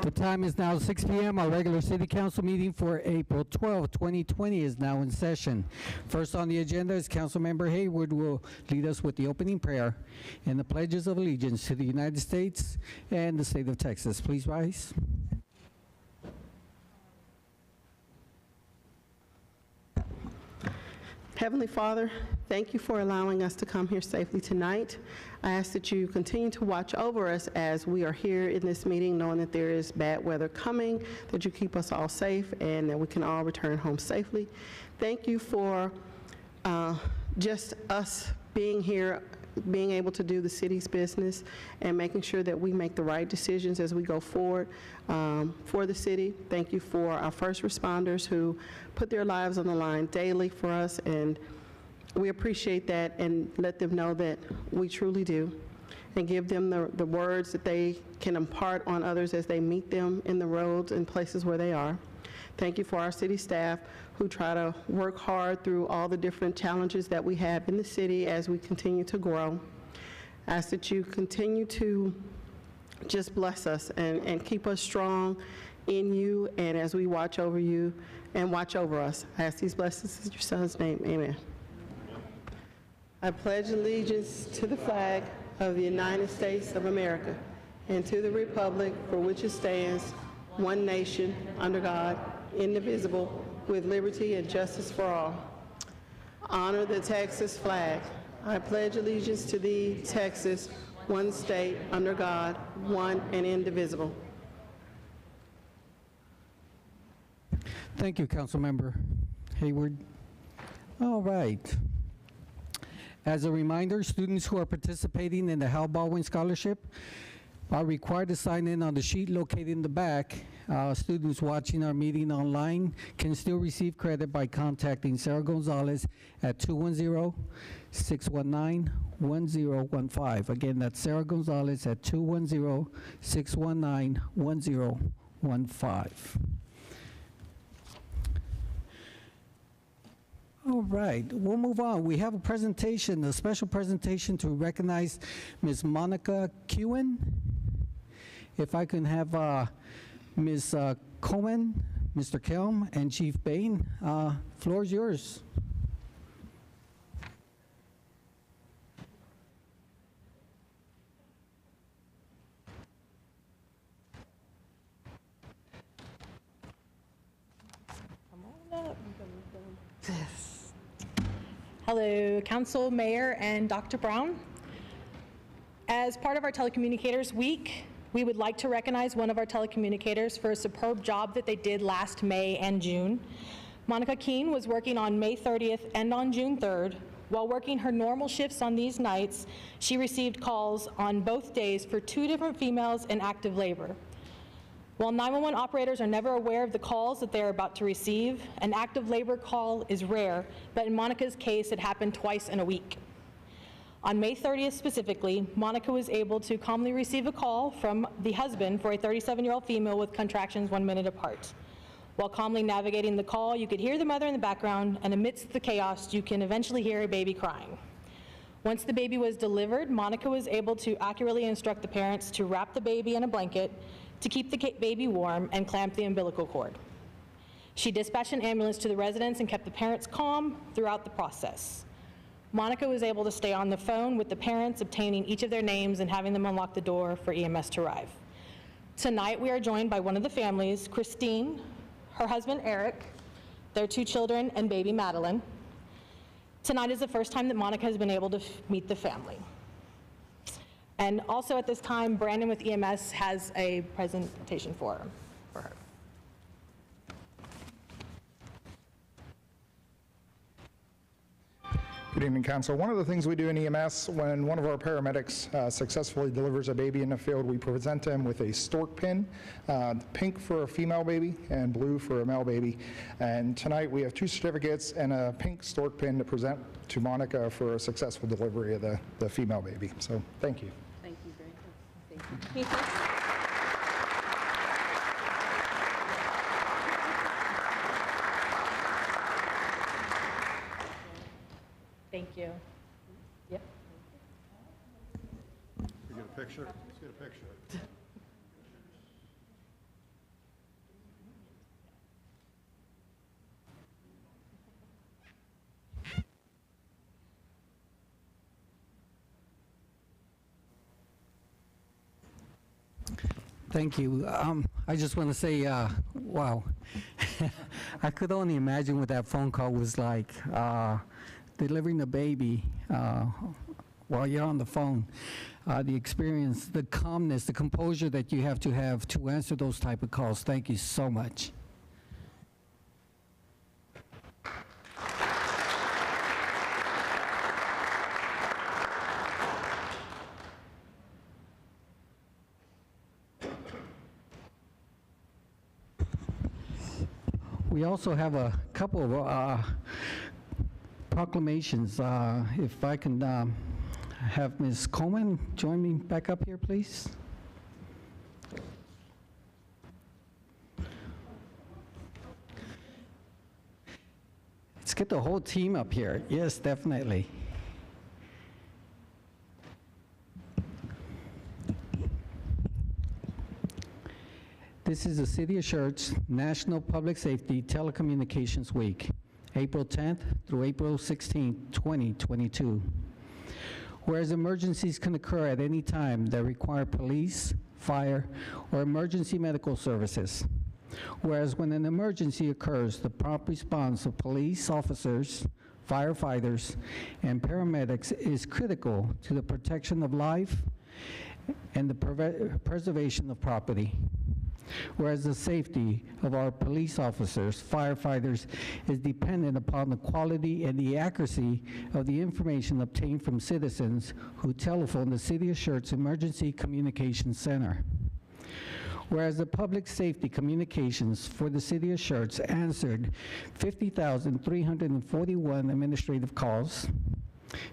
The time is now 6 p.m. Our regular city council meeting for April 12, 2020 is now in session. First on the agenda is Councilmember Hayward will lead us with the opening prayer and the pledges of allegiance to the United States and the state of Texas. Please rise. Heavenly Father, thank you for allowing us to come here safely tonight. I ask that you continue to watch over us as we are here in this meeting, knowing that there is bad weather coming, that you keep us all safe, and that we can all return home safely. Thank you for just us being here, being able to do the city's business and making sure that we make the right decisions as we go forward for the city. Thank you for our first responders who put their lives on the line daily for us, and we appreciate that, and let them know that we truly do, and give them the words that they can impart on others as they meet them in the roads and places where they are. Thank you for our city staff who try to work hard through all the different challenges that we have in the city as we continue to grow. I ask that you continue to just bless us and keep us strong in you, and as we watch over you and watch over us. I ask these blessings in your son's name, amen. I pledge allegiance to the flag of the United States of America and to the republic for which it stands, one nation, under God, indivisible, with liberty and justice for all. Honor the Texas flag. I pledge allegiance to thee, Texas, one state, under God, one and indivisible. Thank you, Councilmember Hayward. All right. As a reminder, students who are participating in the Hal Baldwin Scholarship are required to sign in on the sheet located in the back. Students watching our meeting online can still receive credit by contacting Sarah Gonzalez at 210-619-1015. Again, that's Sarah Gonzalez at 210-619-1015. All right, we'll move on. We have a presentation, a special presentation to recognize Ms. Monica Kewen. If I can have Ms. Coleman, Mr. Kelm, and Chief Bain, floor is yours. Come on up. Hello, Council, Mayor, and Dr. Brown. As part of our Telecommunicators Week, we would like to recognize one of our telecommunicators for a superb job that they did last May and June. Monica Keene was working on May 30th and on June 3rd. While working her normal shifts on these nights, she received calls on both days for 2 different females in active labor. While 911 operators are never aware of the calls that they are about to receive, an active labor call is rare, but in Monica's case, it happened twice in a week. On May 30th specifically, Monica was able to calmly receive a call from the husband for a 37-year-old female with contractions 1 minute apart. While calmly navigating the call, you could hear the mother in the background, and amidst the chaos, you can eventually hear a baby crying. Once the baby was delivered, Monica was able to accurately instruct the parents to wrap the baby in a blanket, to keep the baby warm, and clamp the umbilical cord. She dispatched an ambulance to the residence and kept the parents calm throughout the process. Monica was able to stay on the phone with the parents, obtaining each of their names and having them unlock the door for EMS to arrive. Tonight, we are joined by one of the families, Christine, her husband, Eric, their 2 children, and baby, Madeline. Tonight is the first time that Monica has been able to meet the family. And also at this time, Brandon with EMS has a presentation for her. Good evening, Council. One of the things we do in EMS, when one of our paramedics successfully delivers a baby in the field, we present them with a stork pin, pink for a female baby and blue for a male baby. And tonight we have 2 certificates and a pink stork pin to present to Monica for a successful delivery of the female baby. So thank you. Thank you very much. Thank you. Thank you. Yep. We get a picture? Let's get a picture. Thank you. I just want to say, wow. I could only imagine what that phone call was like, delivering a baby while you're on the phone. The experience, the calmness, the composure that you have to answer those type of calls. Thank you so much. We also have a couple of proclamations. If I can have Ms. Coleman join me back up here, please. Let's get the whole team up here. Yes, definitely. This is the City of Schertz National Public Safety Telecommunications Week, April 10th through April 16th, 2022. Whereas emergencies can occur at any time that require police, fire, or emergency medical services. Whereas when an emergency occurs, the prompt response of police officers, firefighters, and paramedics is critical to the protection of life and the preservation of property. Whereas the safety of our police officers, firefighters, is dependent upon the quality and the accuracy of the information obtained from citizens who telephone the City of Schertz Emergency Communications Center. Whereas the public safety communications for the City of Schertz answered 50,341 administrative calls,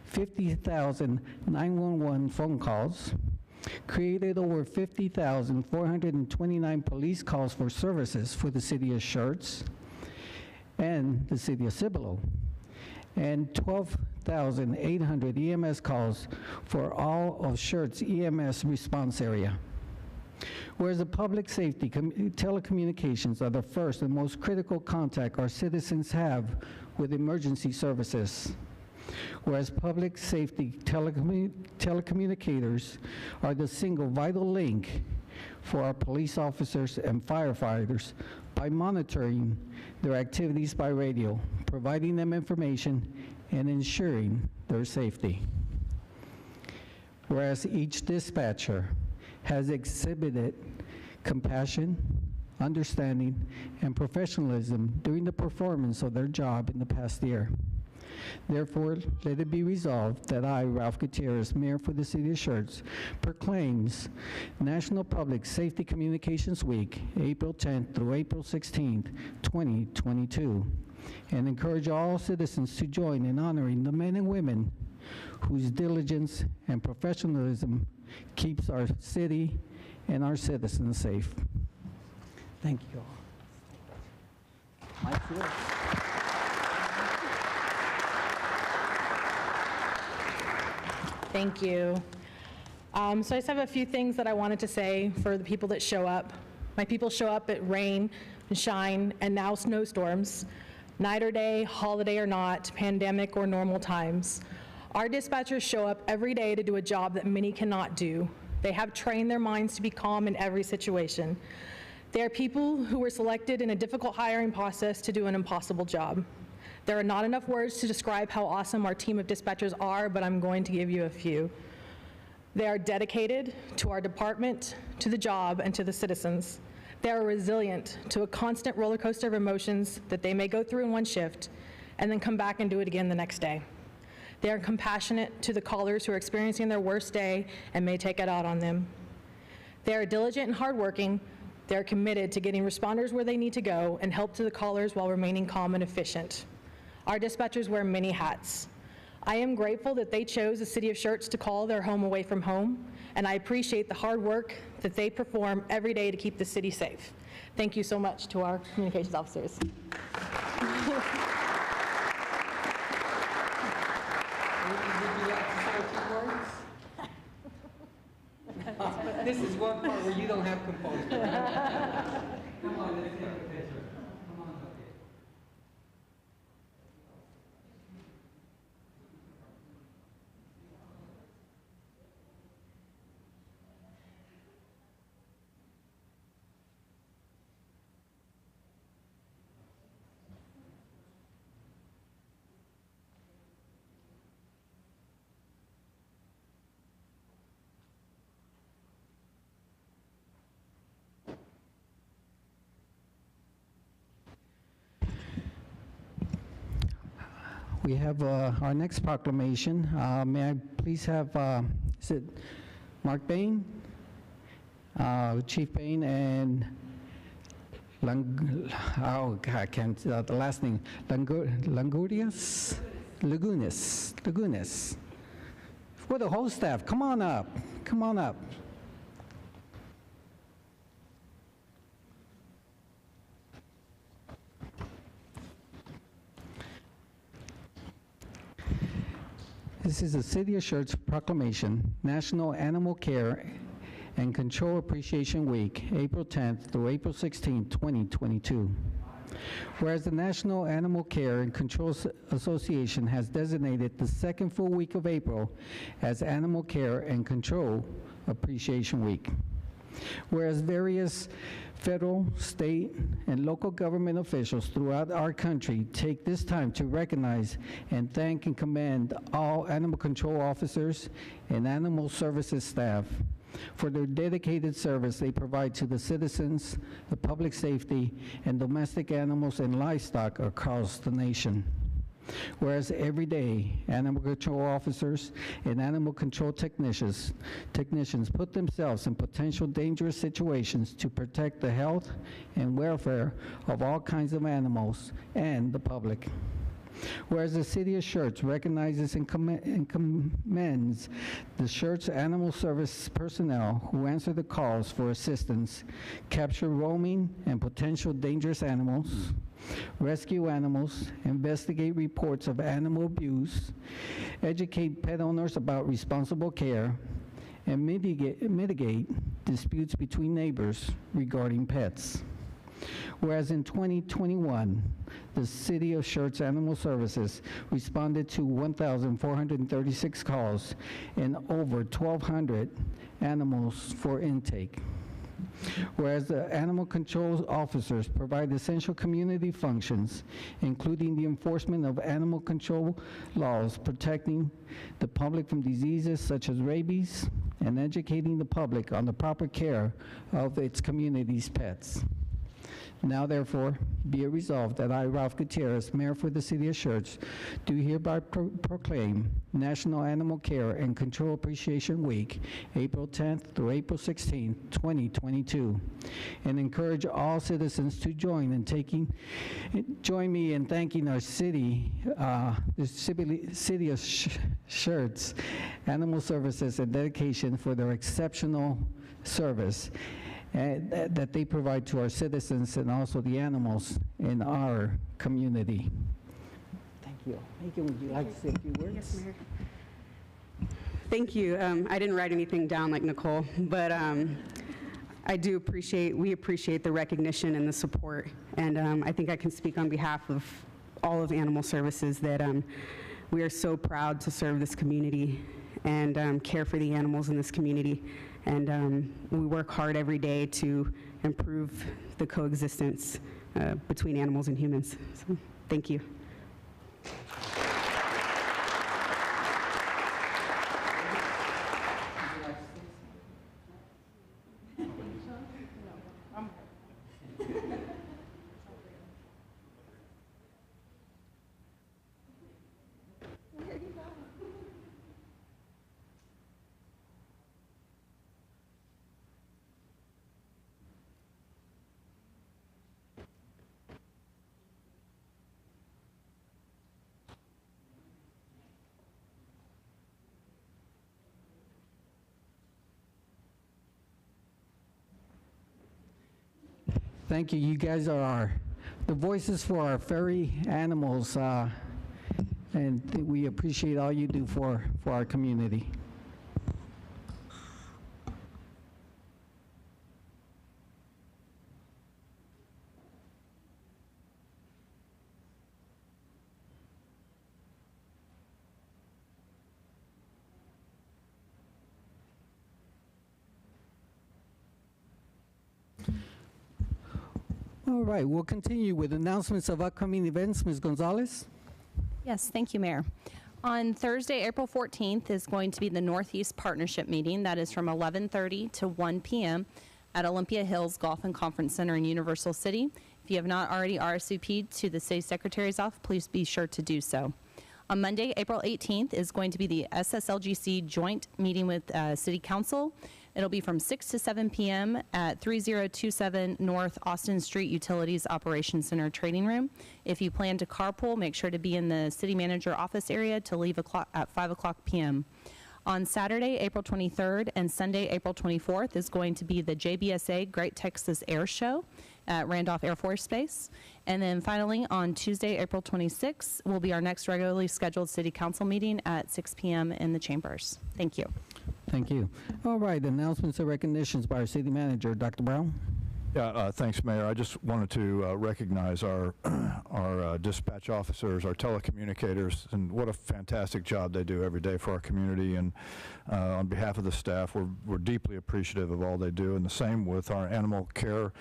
50,000 911 phone calls, created over 50,429 police calls for services for the City of Schertz and the City of Cibolo, and 12,800 EMS calls for all of Schertz EMS response area. Whereas the public safety telecommunications are the first and most critical contact our citizens have with emergency services. Whereas public safety telecommunicators are the single vital link for our police officers and firefighters by monitoring their activities by radio, providing them information, and ensuring their safety. Whereas each dispatcher has exhibited compassion, understanding, and professionalism during the performance of their job in the past year. Therefore, let it be resolved that I, Ralph Gutierrez, Mayor for the City of Schertz, proclaims National Public Safety Communications Week, April 10th through April 16th, 2022, and encourage all citizens to join in honoring the men and women whose diligence and professionalism keeps our city and our citizens safe. Thank you all. Mike's yours. Thank you. So I just have a few things that I wanted to say for the people that show up. My people show up at rain and shine and now snowstorms, night or day, holiday or not, pandemic or normal times. Our dispatchers show up every day to do a job that many cannot do. They have trained their minds to be calm in every situation. They are people who were selected in a difficult hiring process to do an impossible job. There are not enough words to describe how awesome our team of dispatchers are, but I'm going to give you a few. They are dedicated to our department, to the job, and to the citizens. They are resilient to a constant roller coaster of emotions that they may go through in one shift and then come back and do it again the next day. They are compassionate to the callers who are experiencing their worst day and may take it out on them. They are diligent and hardworking. They are committed to getting responders where they need to go and help to the callers while remaining calm and efficient. Our dispatchers wear many hats. I am grateful that they chose the City of Schertz to call their home away from home, and I appreciate the hard work that they perform every day to keep the city safe. Thank you so much to our communications officers. This is one part where you don't have composure. Come on, let's take a picture. Come on, okay. We have our next proclamation. May I please have, is it Mark Bain? Chief Bain and I can't, the last name, Lagunas. For the whole staff, come on up, come on up. This is the City of Schertz Proclamation, National Animal Care and Control Appreciation Week, April 10th through April 16th, 2022. Whereas the National Animal Care and Control Association has designated the second full week of April as Animal Care and Control Appreciation Week. Whereas various federal, state, and local government officials throughout our country take this time to recognize and thank and commend all animal control officers and animal services staff for their dedicated service they provide to the citizens, the public safety, and domestic animals and livestock across the nation. Whereas every day, animal control officers and animal control technicians put themselves in potential dangerous situations to protect the health and welfare of all kinds of animals and the public. Whereas the City of Schertz recognizes and commends the Schertz Animal Service personnel who answer the calls for assistance, capture roaming and potential dangerous animals, rescue animals, investigate reports of animal abuse, educate pet owners about responsible care, and mitigate disputes between neighbors regarding pets. Whereas in 2021, the City of Schertz Animal Services responded to 1,436 calls and over 1,200 animals for intake. Whereas the animal control officers provide essential community functions, including the enforcement of animal control laws, protecting the public from diseases such as rabies, and educating the public on the proper care of its community's pets. Now, therefore, be it resolved that I, Ralph Gutierrez, Mayor for the City of Schertz, do hereby proclaim National Animal Care and Control Appreciation Week, April 10th through April 16th, 2022, and encourage all citizens to join me in thanking our city, the City of Schertz Animal Services and dedication for their exceptional service that they provide to our citizens and also the animals in our community. Thank you. Megan, would you like to say a few words? Yes, Mayor. Thank you. I didn't write anything down like Nicole, but we appreciate the recognition and the support, and I think I can speak on behalf of all of Animal Services that we are so proud to serve this community and care for the animals in this community. And we work hard every day to improve the coexistence between animals and humans. So, thank you. Thank you. You guys are the voices for our furry animals, and we appreciate all you do for our community. All right, we'll continue with announcements of upcoming events. Ms. Gonzalez? Yes, thank you, Mayor. On Thursday, April 14th is going to be the Northeast Partnership Meeting. That is from 11:30 to 1 p.m. at Olympia Hills Golf and Conference Center in Universal City. If you have not already RSVP'd to the City Secretary's office, please be sure to do so. On Monday, April 18th is going to be the SSLGC joint meeting with City Council. It'll be from 6 to 7 p.m. at 3027 North Austin Street Utilities Operations Center Trading Room. If you plan to carpool, make sure to be in the city manager office area to leave at 5 o'clock p.m. On Saturday, April 23rd and Sunday, April 24th is going to be the JBSA Great Texas Air Show at Randolph Air Force Base. And then finally, on Tuesday, April 26th, will be our next regularly scheduled city council meeting at 6 p.m. in the chambers. Thank you. Thank you. All right, announcements and recognitions by our city manager, Dr. Brown. Yeah, thanks, Mayor. I just wanted to recognize our dispatch officers, our telecommunicators, and what a fantastic job they do every day for our community. And on behalf of the staff, we're deeply appreciative of all they do. And the same with our animal care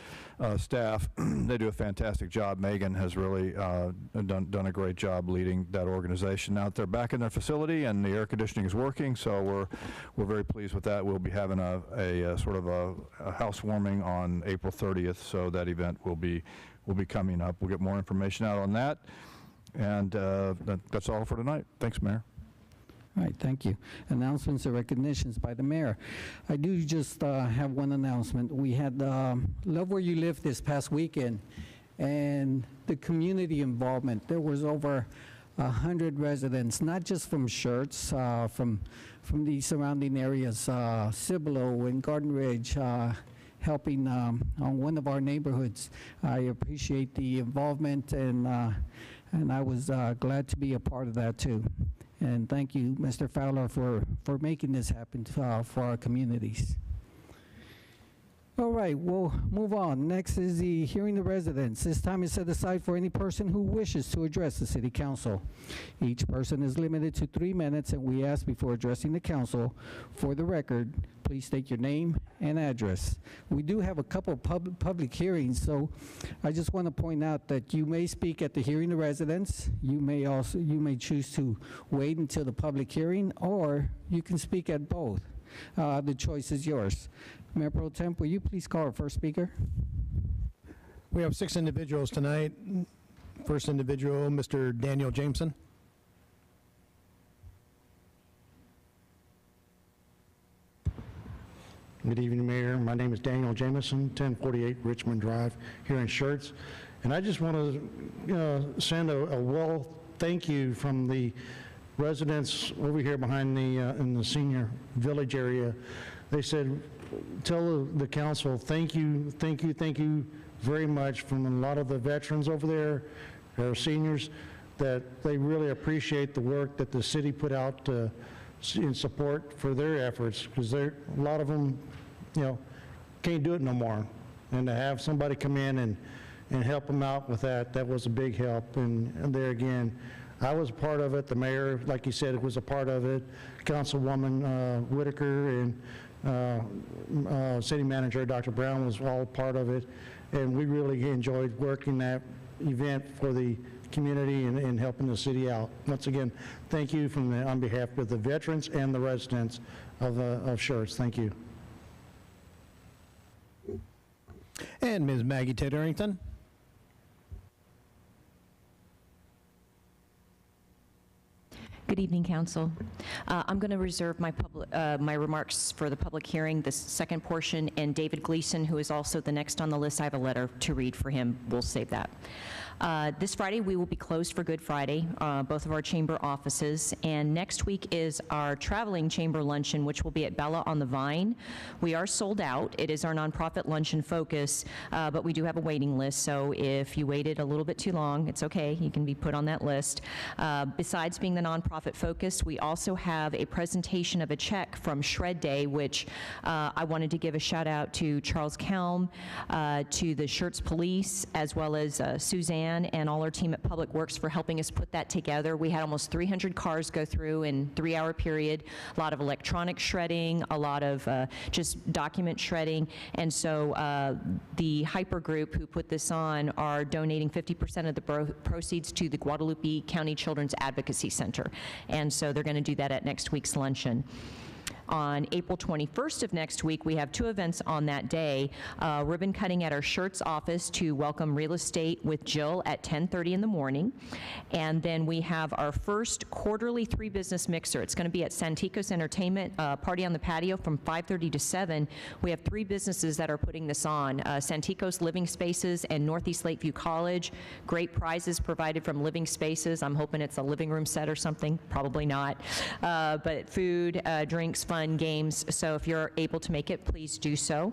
staff. They do a fantastic job. Megan has really done a great job leading that organization. Now that they're back in their facility and the air conditioning is working, so we're very pleased with that. We'll be having a sort of a housewarming on April 30th, so that event will be coming up. We'll get more information out on that, and that's all for tonight. Thanks, Mayor. All right, thank you. Announcements and recognitions by the mayor. I do just have one announcement. We had Love Where You Live this past weekend, and the community involvement. There was over 100 residents, not just from Schertz, from the surrounding areas, Cibolo and Garden Ridge, helping on one of our neighborhoods. I appreciate the involvement, and I was glad to be a part of that too. And thank you, Mr. Fowler, for making this happen for our communities. All right, we'll move on. Next is the hearing the residents. This time is set aside for any person who wishes to address the city council. Each person is limited to 3 minutes, and we ask before addressing the council, for the record, please state your name and address. We do have a couple of public hearings, so I just want to point out that you may speak at the hearing the residents. You may choose to wait until the public hearing, or you can speak at both. The choice is yours. Mayor Pro Tem, will you please call our first speaker? We have 6 individuals tonight. First individual, Mr. Daniel Jameson. Good evening, Mayor. My name is Daniel Jameson, 1048 Richmond Drive here in Schertz. And I just want to send a thank you from the residents over here behind the in the senior village area. They said, tell the council, thank you very much from a lot of the veterans over there, our seniors, that they really appreciate the work that the city put out in support for their efforts, because a lot of them, can't do it no more. And to have somebody come in and help them out with that was a big help. And there again, I was a part of it. The mayor, like you said, was a part of it. Councilwoman Whitaker and City Manager Dr. Brown was all part of it. And we really enjoyed working that event for the community and helping the city out. Once again, thank you on behalf of the veterans and the residents of Schertz. Thank you. And Ms. Maggie Tedderington. Good evening, Council. I'm going to reserve my remarks for the public hearing, the second portion, and David Gleason, who is also the next on the list. I have a letter to read for him. We'll save that. This Friday, we will be closed for Good Friday, both of our chamber offices, and next week is our traveling chamber luncheon, which will be at Bella on the Vine. We are sold out. It is our nonprofit luncheon focus, but we do have a waiting list, so if you waited a little bit too long, it's okay. You can be put on that list. Besides being the nonprofit focus, we also have a presentation of a check from Shred Day, which I wanted to give a shout out to Charles Kelm, to the Schertz Police, as well as Suzanne and all our team at Public Works for helping us put that together. We had almost 300 cars go through in a 3-hour period, a lot of electronic shredding, a lot of just document shredding, and so the Hyper Group who put this on are donating 50% of the proceeds to the Guadalupe County Children's Advocacy Center, and so they're going to do that at next week's luncheon. On April 21st of next week, we have 2 events on that day. Ribbon cutting at our Schertz office to welcome real estate with Jill at 10:30 in the morning. And then we have our first quarterly 3-business mixer. It's going to be at Santikos Entertainment, party on the patio from 5:30 to 7. We have 3 businesses that are putting this on. Santikos Living Spaces and Northeast Lakeview College. Great prizes provided from Living Spaces. I'm hoping it's a living room set or something. Probably not. But food, drinks, fun, games. So if you're able to make it, please do so.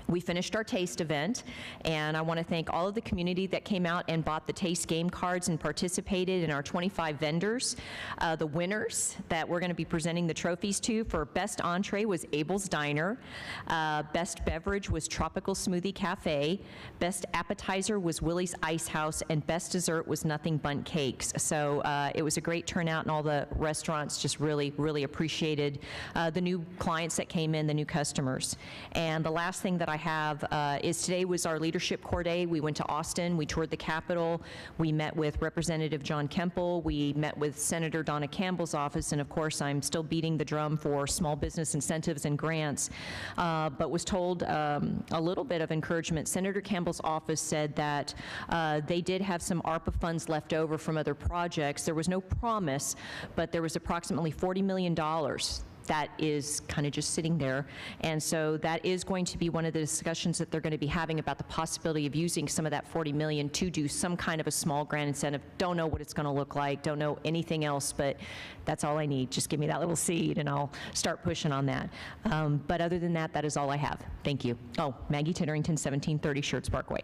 We finished our taste event, and I want to thank all of the community that came out and bought the taste game cards and participated in our 25 vendors. The winners that we're going to be presenting the trophies to for best entree was Abel's Diner. Best beverage was Tropical Smoothie Cafe. Best appetizer was Willie's Ice House, and best dessert was Nothing Bundt Cakes. So it was a great turnout, and all the restaurants just really, really appreciated the new clients that came in, the new customers. And the last thing that I have is today was our Leadership Corps Day. We went to Austin, we toured the Capitol, we met with Representative John Kemple, we met with Senator Donna Campbell's office, and of course I'm still beating the drum for small business incentives and grants, but was told a little bit of encouragement. Senator Campbell's office said that they did have some ARPA funds left over from other projects. There was no promise, but there was approximately $40 million that is kind of just sitting there. And so that is going to be one of the discussions that they're going to be having about the possibility of using some of that $40 million to do some kind of a small grant incentive. Don't know what it's going to look like, don't know anything else, but that's all I need. Just give me that little seed and I'll start pushing on that. But other than that, that is all I have. Thank you. Oh, Maggie Titterington, 1730 Schertz Parkway.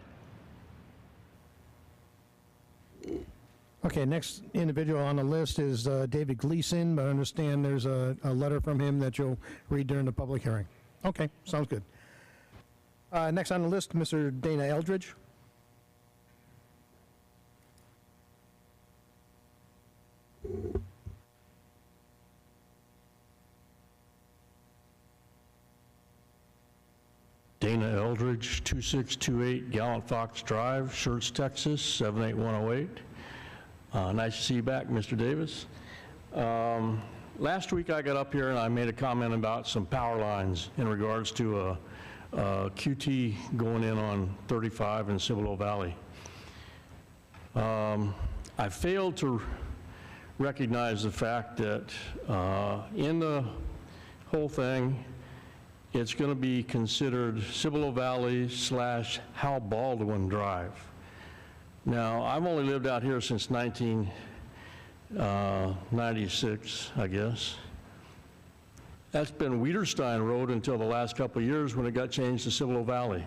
Okay, next individual on the list is David Gleason, but I understand there's a letter from him that you'll read during the public hearing. Okay, sounds good. Next on the list, Mr. Dana Eldridge. Dana Eldridge, 2628 Gallant Fox Drive, Schertz, Texas, 78108. Nice to see you back, Mr. Davis. Last week I got up here and I made a comment about some power lines in regards to a QT going in on 35 in Cibolo Valley. I failed to recognize the fact that in the whole thing, it's going to be considered Cibolo Valley / Hal Baldwin Drive. Now, I've only lived out here since 1996, I guess. That's been Wiederstein Road until the last couple of years when it got changed to Cibolo Valley.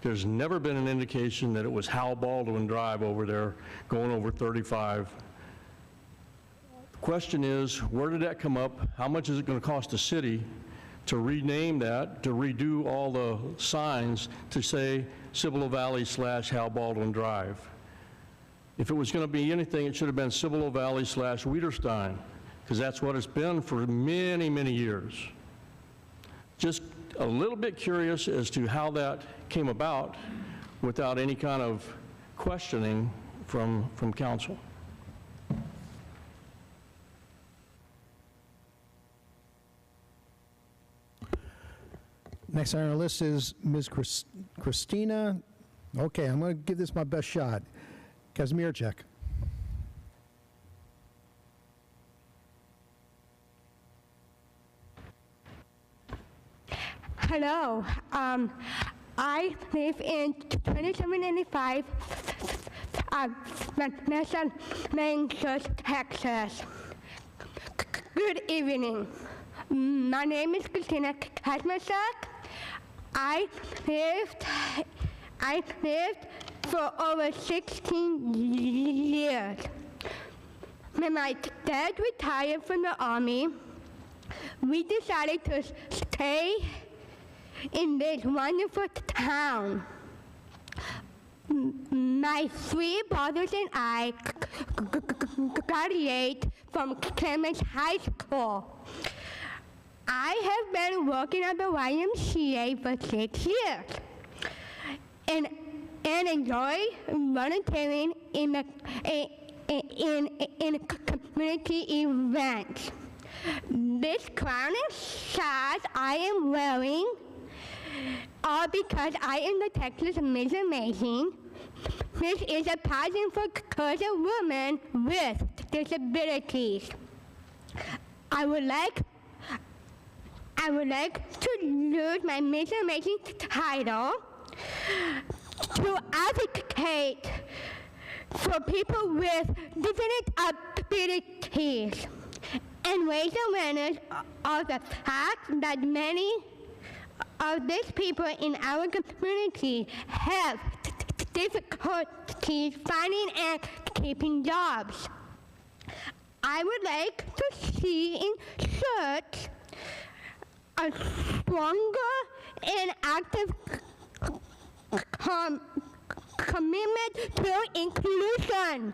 There's never been an indication that it was Hal Baldwin Drive over there going over 35. The question is, where did that come up? How much is it going to cost the city to rename that, to redo all the signs to say Cibolo Valley / Hal Baldwin Drive? If it was going to be anything, it should have been Cibolo Valley / Wiederstein, because that's what it's been for many, many years. Just a little bit curious as to how that came about without any kind of questioning from council. Next on our list is Ms. Christina. Okay, I'm going to give this my best shot. Kazmierczak. Hello. I live in 2795 Manchester, Texas. Good evening. My name is Christina Kazmierczak. I lived for over 16 years. When my dad retired from the Army, we decided to stay in this wonderful town. My 3 brothers and I graduated from Clemens High School. I have been working at the YMCA for 6 years and enjoy volunteering in community events. This crown and sash I am wearing are because I am the Texas Miss Amazing. This is a pageant for cursed women with disabilities. I would like to use my Miss Amazing title to advocate for people with disabilities and raise awareness of the fact that many of these people in our community have difficulties finding and keeping jobs. I would like to see in Schertz a stronger and active commitment to inclusion,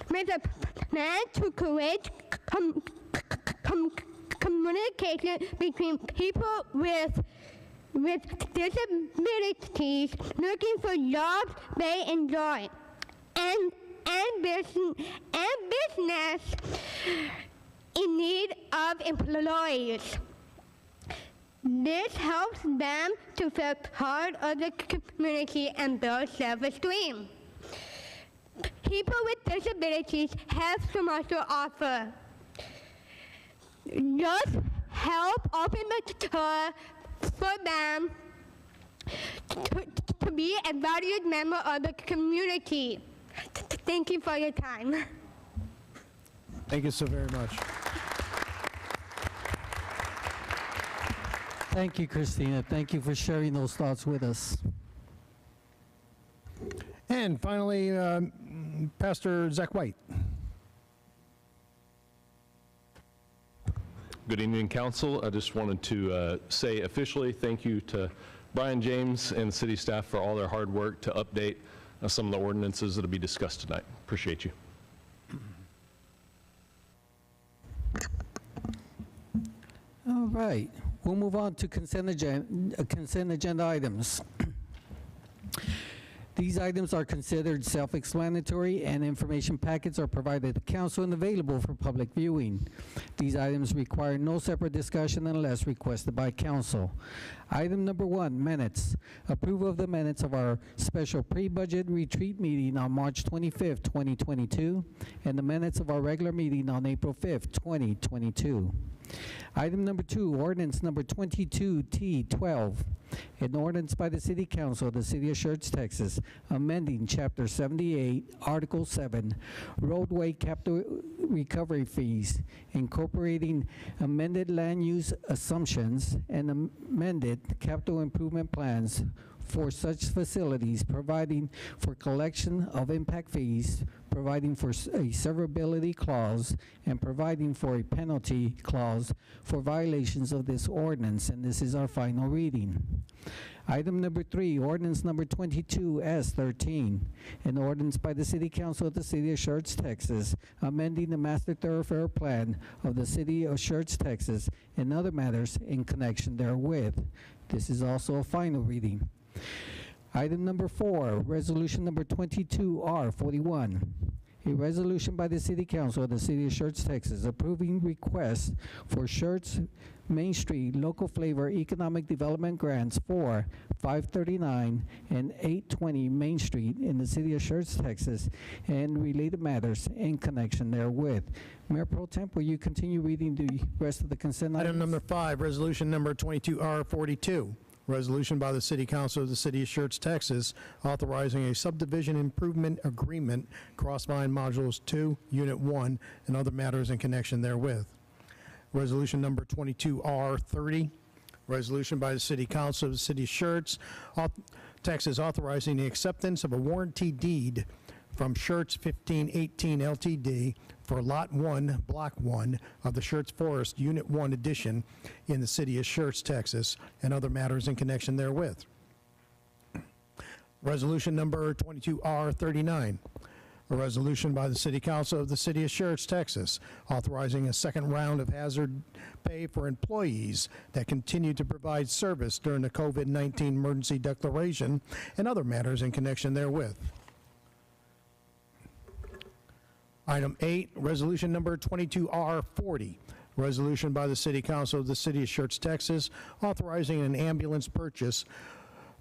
with a plan to create communication between people with disabilities looking for jobs they enjoy, and business in need of employees. This helps them to feel part of the community and build self-esteem. People with disabilities have so much to offer. Just help open the door for them to be a valued member of the community. Thank you for your time. Thank you so very much. Thank you, Christina. Thank you for sharing those thoughts with us. And finally, Pastor Zach White. Good evening, Council. I just wanted to say officially thank you to Brian James and the city staff for all their hard work to update some of the ordinances that will be discussed tonight. Appreciate you. All right, we'll move on to consent agenda items. These items are considered self-explanatory, and information packets are provided to council and available for public viewing. These items require no separate discussion unless requested by council. Item number 1, minutes. Approval of the minutes of our special pre-budget retreat meeting on March 25th, 2022, and the minutes of our regular meeting on April 5th, 2022. Item number 2, ordinance number 22T12, an ordinance by the City Council of the City of Schertz, Texas, amending Chapter 78, Article 7, roadway capital recovery fees, incorporating amended land use assumptions and amended capital improvement plans for such facilities, providing for collection of impact fees, providing for a severability clause, and providing for a penalty clause for violations of this ordinance, and this is our final reading. Item number 3, ordinance number 22S13, an ordinance by the City Council of the City of Schertz, Texas, amending the Master Thoroughfare Plan of the City of Schertz, Texas, and other matters in connection therewith. This is also a final reading. Item number 4, resolution number 22R41, a resolution by the City Council of the City of Schertz, Texas, approving requests for Schertz Main Street Local Flavor Economic Development Grants for 539 and 820 Main Street in the City of Schertz, Texas, and related matters in connection therewith. Mayor Pro Temp, will you continue reading the rest of the consent items? Item number 5, resolution number 22R42. Resolution by the City Council of the City of Schertz, Texas, authorizing a subdivision improvement agreement, Crossvine Modules 2, Unit 1, and other matters in connection therewith. Resolution number 22R30, resolution by the City Council of the City of Schertz, Texas, authorizing the acceptance of a warranty deed from Schertz 1518 LTD for Lot 1, Block 1 of the Schertz Forest Unit 1 Edition in the City of Schertz, Texas, and other matters in connection therewith. Resolution number 22R39, a resolution by the City Council of the City of Schertz, Texas, authorizing a second round of hazard pay for employees that continue to provide service during the COVID-19 emergency declaration and other matters in connection therewith. Item 8, resolution number 22R40, Resolution by the City Council of the City of Schertz, Texas, authorizing an ambulance purchase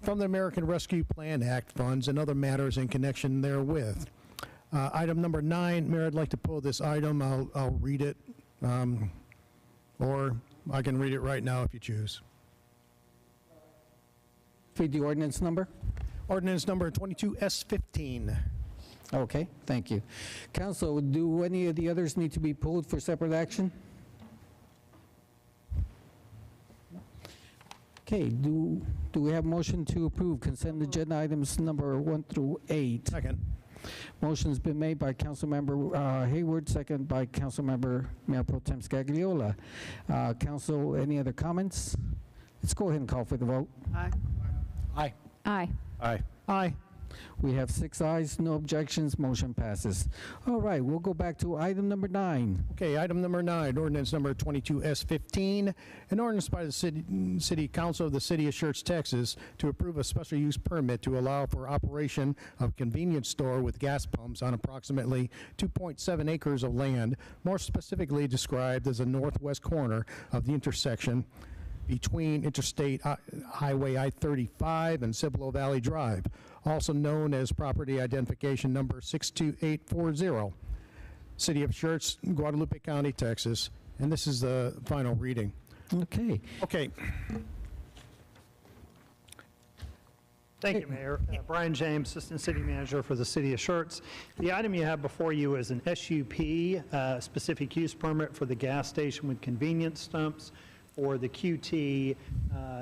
from the American Rescue Plan Act funds and other matters in connection therewith. Item number 9, Mayor, I'd like to pull this item. I'll read it, or I can read it right now if you choose. Read the ordinance number. Ordinance number 22S15. Okay, thank you. Council, do any of the others need to be pulled for separate action? Okay, do we have motion to approve consent agenda items number 1 through 8? Second. Motion's been made by Councilmember Hayward, second by Councilmember Mayor Pro Tem Scagliola. Council, any other comments? Let's go ahead and call for the vote. Aye. Aye. Aye. Aye. Aye. We have 6 ayes, no objections, motion passes. All right, we'll go back to item number 9. Okay, item number 9, ordinance number 22S15, an ordinance by the City Council of the City of Schertz, Texas, to approve a special use permit to allow for operation of a convenience store with gas pumps on approximately 2.7 acres of land, more specifically described as the northwest corner of the intersection between Interstate Highway I-35 and Cibolo Valley Drive, also known as property identification number 62840, City of Schertz, Guadalupe County, Texas, and this is the final reading. Okay. Okay. Thank you, Mayor. Brian James, Assistant City Manager for the City of Schertz. The item you have before you is an SUP, specific use permit for the gas station with convenience stumps for the QT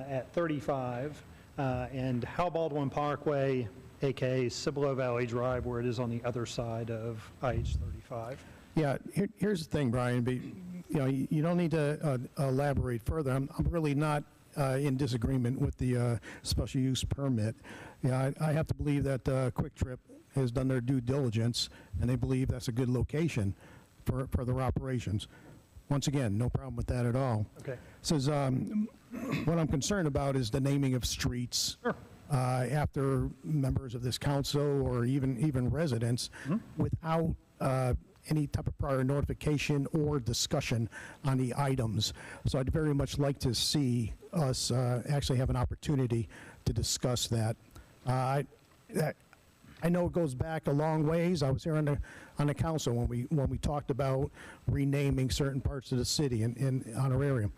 at 35 and Hal Baldwin Parkway, aka Cibolo Valley Drive, where it is on the other side of IH-35. Yeah, here's the thing, Brian. You don't need to elaborate further. I'm really not in disagreement with the special use permit. Yeah, I have to believe that Quick Trip has done their due diligence, and they believe that's a good location for their operations. Once again, no problem with that at all. Okay. Says, what I'm concerned about is the naming of streets. Sure. After members of this council or even residents without any type of prior notification or discussion on the items. So I'd very much like to see us actually have an opportunity to discuss that. I know it goes back a long ways. I was here on the council when we talked about renaming certain parts of the city in honorarium.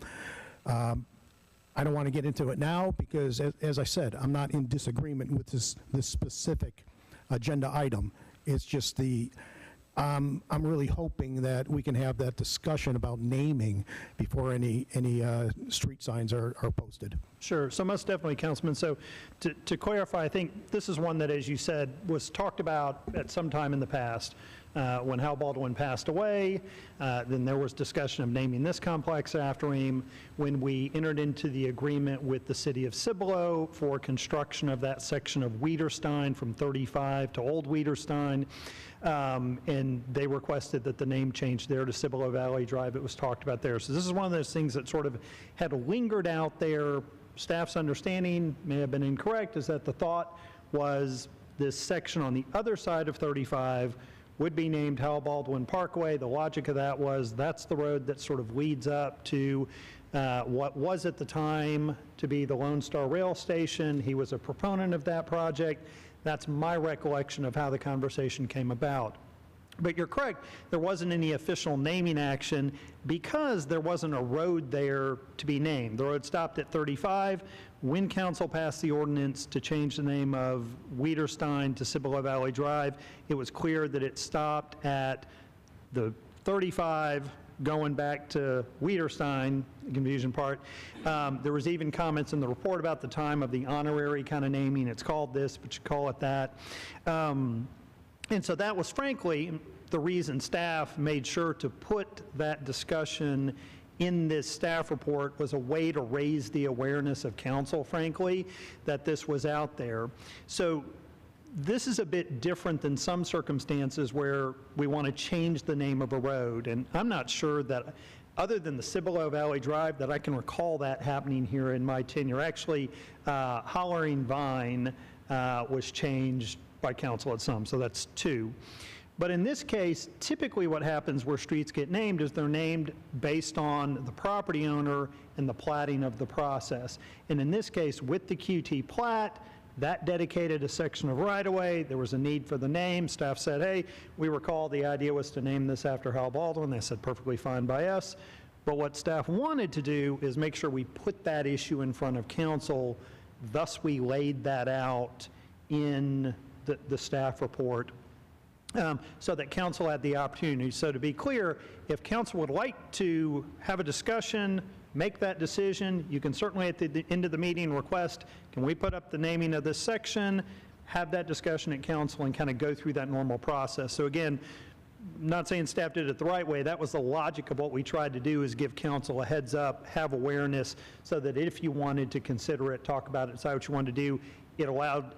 I don't want to get into it now because, as I said, I'm not in disagreement with this specific agenda item. It's just I'm really hoping that we can have that discussion about naming before any street signs are posted. Sure. So most definitely, Councilman. So to clarify, I think this is one that, as you said, was talked about at some time in the past. When Hal Baldwin passed away, then there was discussion of naming this complex after him. When we entered into the agreement with the city of Cibolo for construction of that section of Wiederstein from 35 to Old Wiederstein, and they requested that the name change there to Cibolo Valley Drive. It was talked about there. So this is one of those things that sort of had lingered out there. Staff's understanding may have been incorrect, is that the thought was this section on the other side of 35 would be named Hal Baldwin Parkway. The logic of that was that's the road that sort of leads up to what was at the time to be the Lone Star Rail Station. He was a proponent of that project. That's my recollection of how the conversation came about. But you're correct, there wasn't any official naming action because there wasn't a road there to be named. The road stopped at 35. When council passed the ordinance to change the name of Wiederstein to Cibolo Valley Drive, it was clear that it stopped at the 35 going back to Wiederstein, the confusion part. There was even comments in the report about the time of the honorary kind of naming. It's called this, but you call it that. And so that was, frankly, the reason staff made sure to put that discussion in this staff report was a way to raise the awareness of council, frankly, that this was out there. So this is a bit different than some circumstances where we want to change the name of a road. And I'm not sure that, other than the Cibolo Valley Drive, that I can recall that happening here in my tenure. Actually, Hollering Vine was changed by council at some, so that's 2. But in this case, typically what happens where streets get named is they're named based on the property owner and the platting of the process. And in this case, with the QT plat, that dedicated a section of right-of-way. There was a need for the name. Staff said, hey, we recall the idea was to name this after Hal Baldwin. They said, perfectly fine by us. But what staff wanted to do is make sure we put that issue in front of council. Thus, we laid that out in the staff report so that council had the opportunity. So to be clear, if council would like to have a discussion, make that decision, you can certainly at the end of the meeting request, can we put up the naming of this section, have that discussion at council and kind of go through that normal process. So again, not saying staff did it the right way, that was the logic of what we tried to do, is give council a heads up, have awareness, so that if you wanted to consider it, talk about it, decide what you wanted to do, it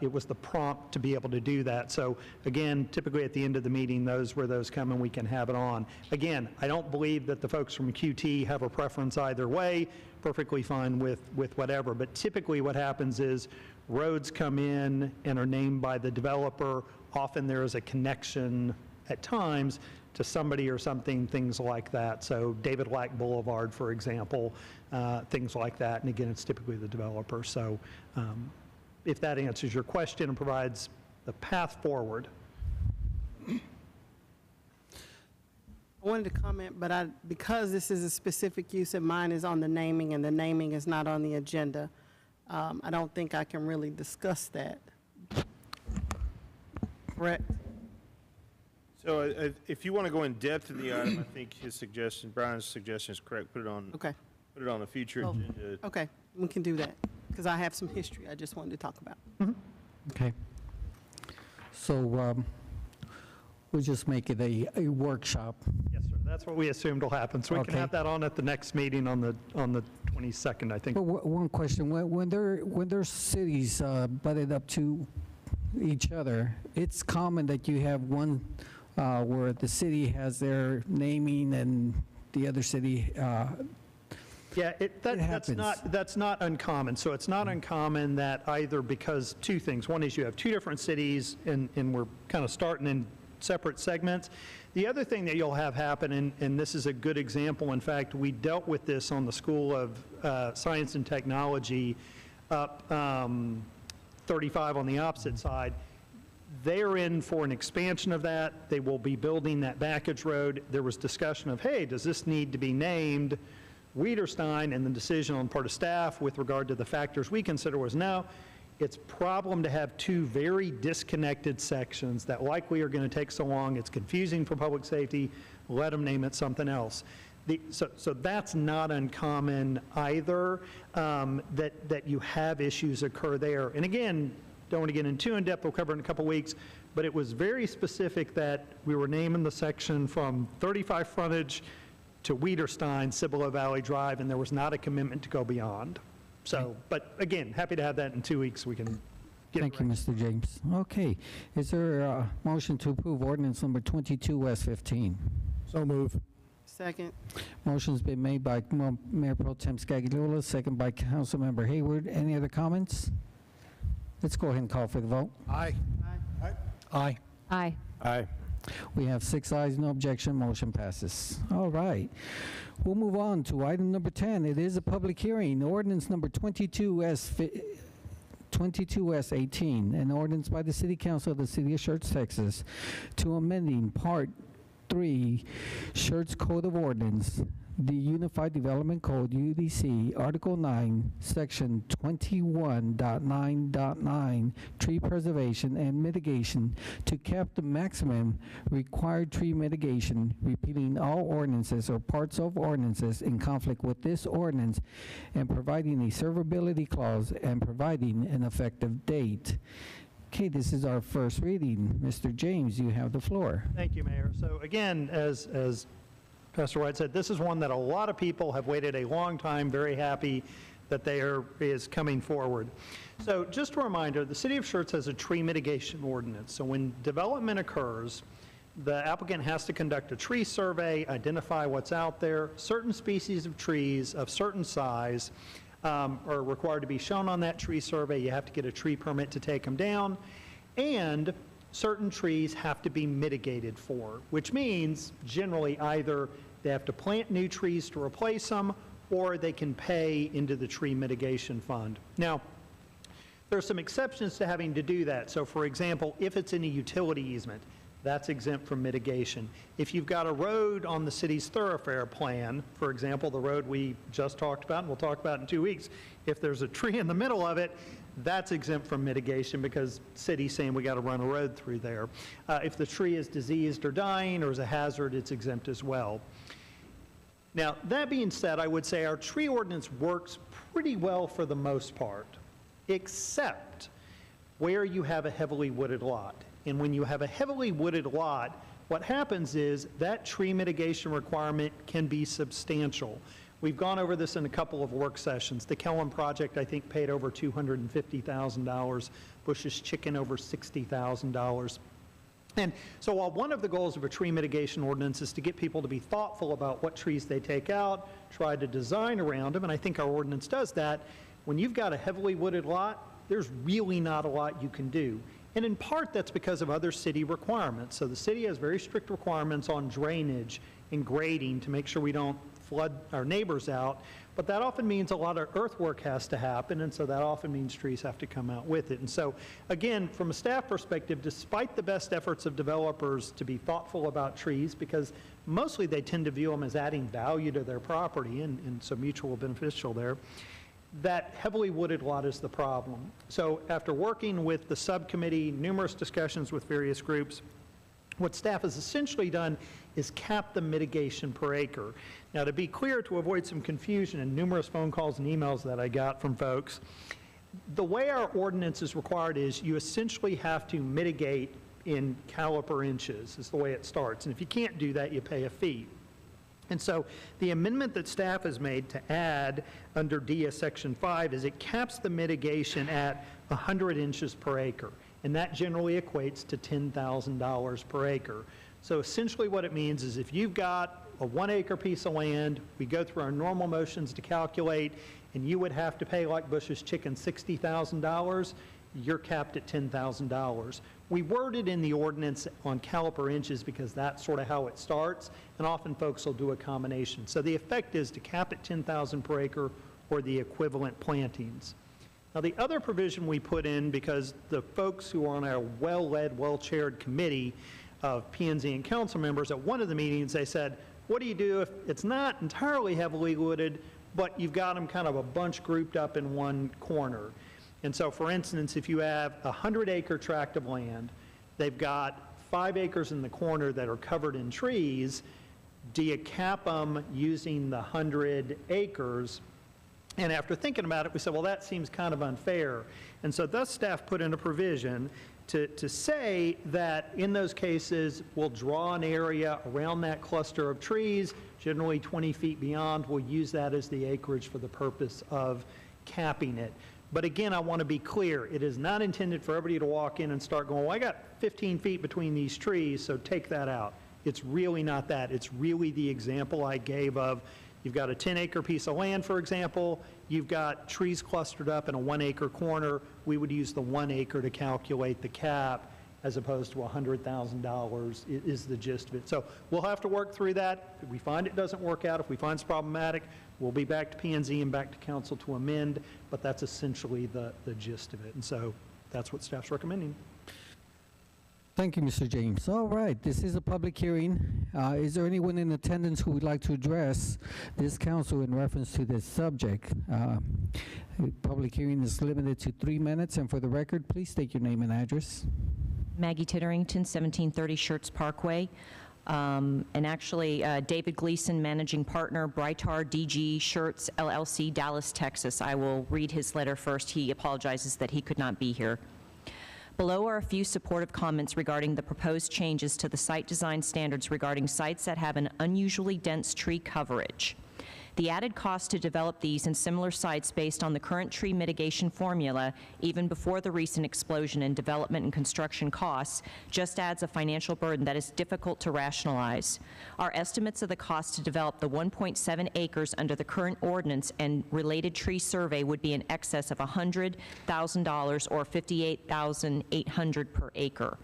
was the prompt to be able to do that. So again, typically at the end of the meeting, those come and we can have it on. Again, I don't believe that the folks from QT have a preference either way, perfectly fine with whatever, but typically what happens is roads come in and are named by the developer. Often there is a connection at times to somebody or something, things like that. So David Lack Boulevard, for example, things like that. And again, it's typically the developer. So if that answers your question and provides the path forward. I wanted to comment, but because this is a specific use of mine is on the naming and the naming is not on the agenda, I don't think I can really discuss that. Correct? So if you want to go in depth in the item, I think Brian's suggestion is correct. Put it on a future agenda. Okay, we can do that, because I have some history I just wanted to talk about. Okay. So we'll just make it a workshop. Yes, sir. That's what we assumed will happen. So we can have that on at the next meeting on the 22nd, I think. But one question: when there's cities butted up to each other, it's common that you have one where the city has their naming and the other city. Yeah, that's not uncommon. So it's not uncommon that either, because two things. One is you have two different cities and we're kind of starting in separate segments. The other thing that you'll have happen, and this is a good example, in fact, we dealt with this on the School of Science and Technology up 35 on the opposite side. They're in for an expansion of that. They will be building that backage road. There was discussion of, hey, does this need to be named Wiederstein? And the decision on part of staff with regard to the factors we consider was no, it's problem to have two very disconnected sections that likely are going to take so long, it's confusing for public safety, let them name it something else. So that's not uncommon either, that you have issues occur there. And again, don't want to get into in depth, we'll cover in a couple weeks, but it was very specific that we were naming the section from 35 frontage to Wiederstein, Cibolo Valley Drive, and there was not a commitment to go beyond. So, but again, happy to have that in 2 weeks. We can get Thank you, Mr. James. Okay. Is there a motion to approve ordinance number 22-15? So move. Second. Motion's been made by Mayor Pro Tem Scagliola, second by Councilmember Hayward. Any other comments? Let's go ahead and call for the vote. Aye. Aye. Aye. Aye. Aye. We have 6 ayes, no objection, motion passes. All right. We'll move on to item number 10. It is a public hearing, ordinance number 22S18, an ordinance by the City Council of the City of Schertz, Texas, to amending Part 3, Schertz Code of Ordinance, the Unified Development Code, UDC, Article 9, Section 21.9.9, tree preservation and mitigation, to cap the maximum required tree mitigation, repealing all ordinances or parts of ordinances in conflict with this ordinance, and providing a servability clause and providing an effective date. Okay, this is our first reading. Mr. James, you have the floor. Thank you, Mayor. So again, as Pastor White said, this is one that a lot of people have waited a long time, very happy that is coming forward. So just a reminder, the City of Schertz has a tree mitigation ordinance. So when development occurs, the applicant has to conduct a tree survey, identify what's out there. Certain species of trees of certain size are required to be shown on that tree survey. You have to get a tree permit to take them down. And certain trees have to be mitigated for, which means generally either they have to plant new trees to replace them, or they can pay into the tree mitigation fund. Now, there are some exceptions to having to do that. So for example, if it's in a utility easement, that's exempt from mitigation. If you've got a road on the city's thoroughfare plan, for example, the road we just talked about, and we'll talk about in 2 weeks, if there's a tree in the middle of it, that's exempt from mitigation because city's saying we got to run a road through there. If the tree is diseased or dying or is a hazard, it's exempt as well. Now, that being said, I would say our tree ordinance works pretty well for the most part, except where you have a heavily wooded lot. And when you have a heavily wooded lot, what happens is that tree mitigation requirement can be substantial. We've gone over this in a couple of work sessions. The Kellum project, I think, paid over $250,000. Bush's Chicken, over $60,000. And so while one of the goals of a tree mitigation ordinance is to get people to be thoughtful about what trees they take out, try to design around them, and I think our ordinance does that, when you've got a heavily wooded lot, there's really not a lot you can do. And in part, that's because of other city requirements. So the city has very strict requirements on drainage and grading to make sure we don't flood our neighbors out. But that often means a lot of earthwork has to happen, and so that often means trees have to come out with it. And so, again, from a staff perspective, despite the best efforts of developers to be thoughtful about trees, because mostly they tend to view them as adding value to their property, and so mutual beneficial there, that heavily wooded lot is the problem. So after working with the subcommittee, numerous discussions with various groups, what staff has essentially done is cap the mitigation per acre. Now, to be clear, to avoid some confusion and numerous phone calls and emails that I got from folks, the way our ordinance is required is you essentially have to mitigate in caliper inches, is the way it starts. And if you can't do that, you pay a fee. And so the amendment that staff has made to add under D of Section 5 is it caps the mitigation at 100 inches per acre. And that generally equates to $10,000 per acre. So essentially what it means is if you've got a 1 acre piece of land, we go through our normal motions to calculate, and you would have to pay, like Bush's Chicken, $60,000, you're capped at $10,000. We worded in the ordinance on caliper inches because that's sort of how it starts, and often folks will do a combination. So the effect is to cap at 10,000 per acre or the equivalent plantings. Now, the other provision we put in, because the folks who are on our well-led, well-chaired committee of P&Z and council members, at one of the meetings, they said, what do you do if it's not entirely heavily wooded, but you've got them kind of a bunch grouped up in one corner? And so, for instance, if you have a 100-acre tract of land, they've got 5 acres in the corner that are covered in trees, do you cap them using the 100 acres? And after thinking about it, we said, well, that seems kind of unfair. And so thus staff put in a provision to say that in those cases, we'll draw an area around that cluster of trees, generally 20 feet beyond. We'll use that as the acreage for the purpose of capping it. But again, I want to be clear, it is not intended for everybody to walk in and start going, well, I got 15 feet between these trees, so take that out. It's really not that. It's really the example I gave of, you've got a 10-acre piece of land, for example, you've got trees clustered up in a 1-acre corner, we would use the 1 acre to calculate the cap as opposed to $100,000 is the gist of it. So we'll have to work through that. If we find it doesn't work out, if we find it's problematic, we'll be back to P&Z and back to council to amend, but that's essentially the gist of it. And so that's what staff's recommending. Thank you, Mr. James. All right, this is a public hearing. Is there anyone in attendance who would like to address this council in reference to this subject? Public hearing is limited to 3 minutes, and for the record, please state your name and address. Maggie Titterington, 1730 Schertz Parkway. And actually, David Gleason, Managing Partner, Brightar DG Schertz LLC, Dallas, Texas. I will read his letter first. He apologizes that he could not be here. Below are a few supportive comments regarding the proposed changes to the site design standards regarding sites that have an unusually dense tree coverage. The added cost to develop these and similar sites based on the current tree mitigation formula, even before the recent explosion in development and construction costs, just adds a financial burden that is difficult to rationalize. Our estimates of the cost to develop the 1.7 acres under the current ordinance and related tree survey would be in excess of $100,000 or $58,800 per acre.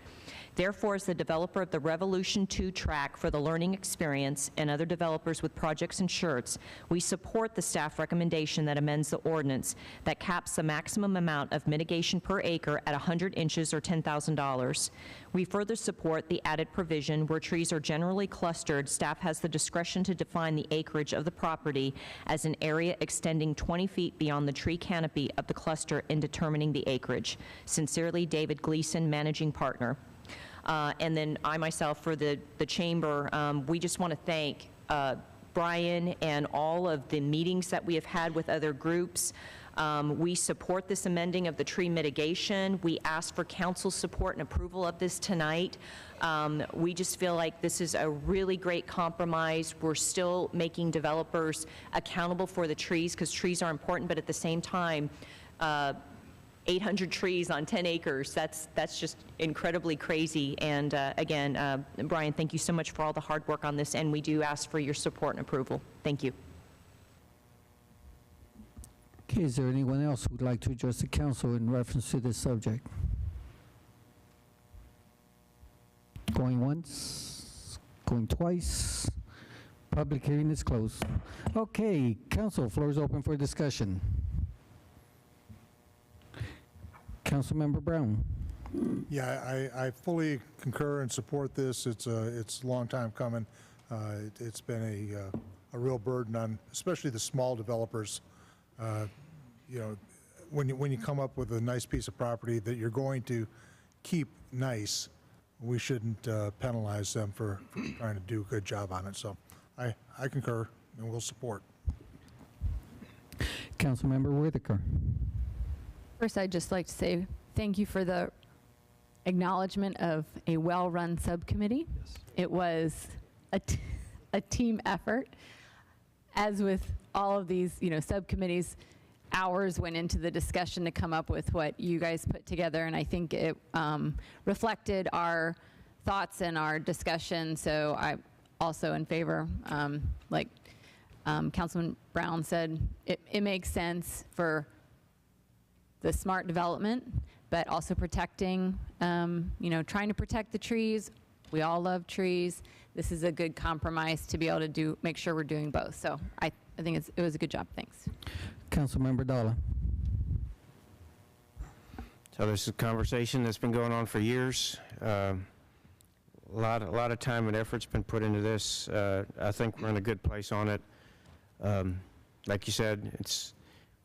Therefore, as the developer of the Revolution 2 track for the learning experience and other developers with projects in Schertz, we support the staff recommendation that amends the ordinance that caps the maximum amount of mitigation per acre at 100 inches or $10,000. We further support the added provision where trees are generally clustered, staff has the discretion to define the acreage of the property as an area extending 20 feet beyond the tree canopy of the cluster in determining the acreage. Sincerely, David Gleason, Managing Partner. And then I myself, for the chamber, we just want to thank Brian and all of the meetings that we have had with other groups. We support this amending of the tree mitigation. We ask for council support and approval of this tonight. We just feel like this is a really great compromise. We're still making developers accountable for the trees because trees are important, but at the same time, 800 trees on 10 acres, that's just incredibly crazy. And again, Brian, thank you so much for all the hard work on this, and we do ask for your support and approval. Thank you. Okay, is there anyone else who would like to address the council in reference to this subject? Going once, going twice. Public hearing is closed. Okay, council, floor is open for discussion. Councilmember Brown. Yeah, I fully concur and support this. It's a long time coming. It's been a real burden on, especially the small developers. You know, when you come up with a nice piece of property that you're going to keep nice, we shouldn't penalize them for trying to do a good job on it. So I concur and will support. Councilmember Whitaker. First, I'd just like to say thank you for the acknowledgement of a well-run subcommittee. Yes. It was a team effort. As with all of these, subcommittees, hours went into the discussion to come up with what you guys put together, and I think it reflected our thoughts and our discussion. So I'm also in favor, like Councilman Brown said, it makes sense for the smart development, but also protecting, trying to protect the trees. We all love trees. This is a good compromise to be able to make sure we're doing both. So I think it was a good job. Thanks. Councilmember Dalla. So this is a conversation that's been going on for years. A lot of time and effort's been put into this. I think we're in a good place on it. Like you said,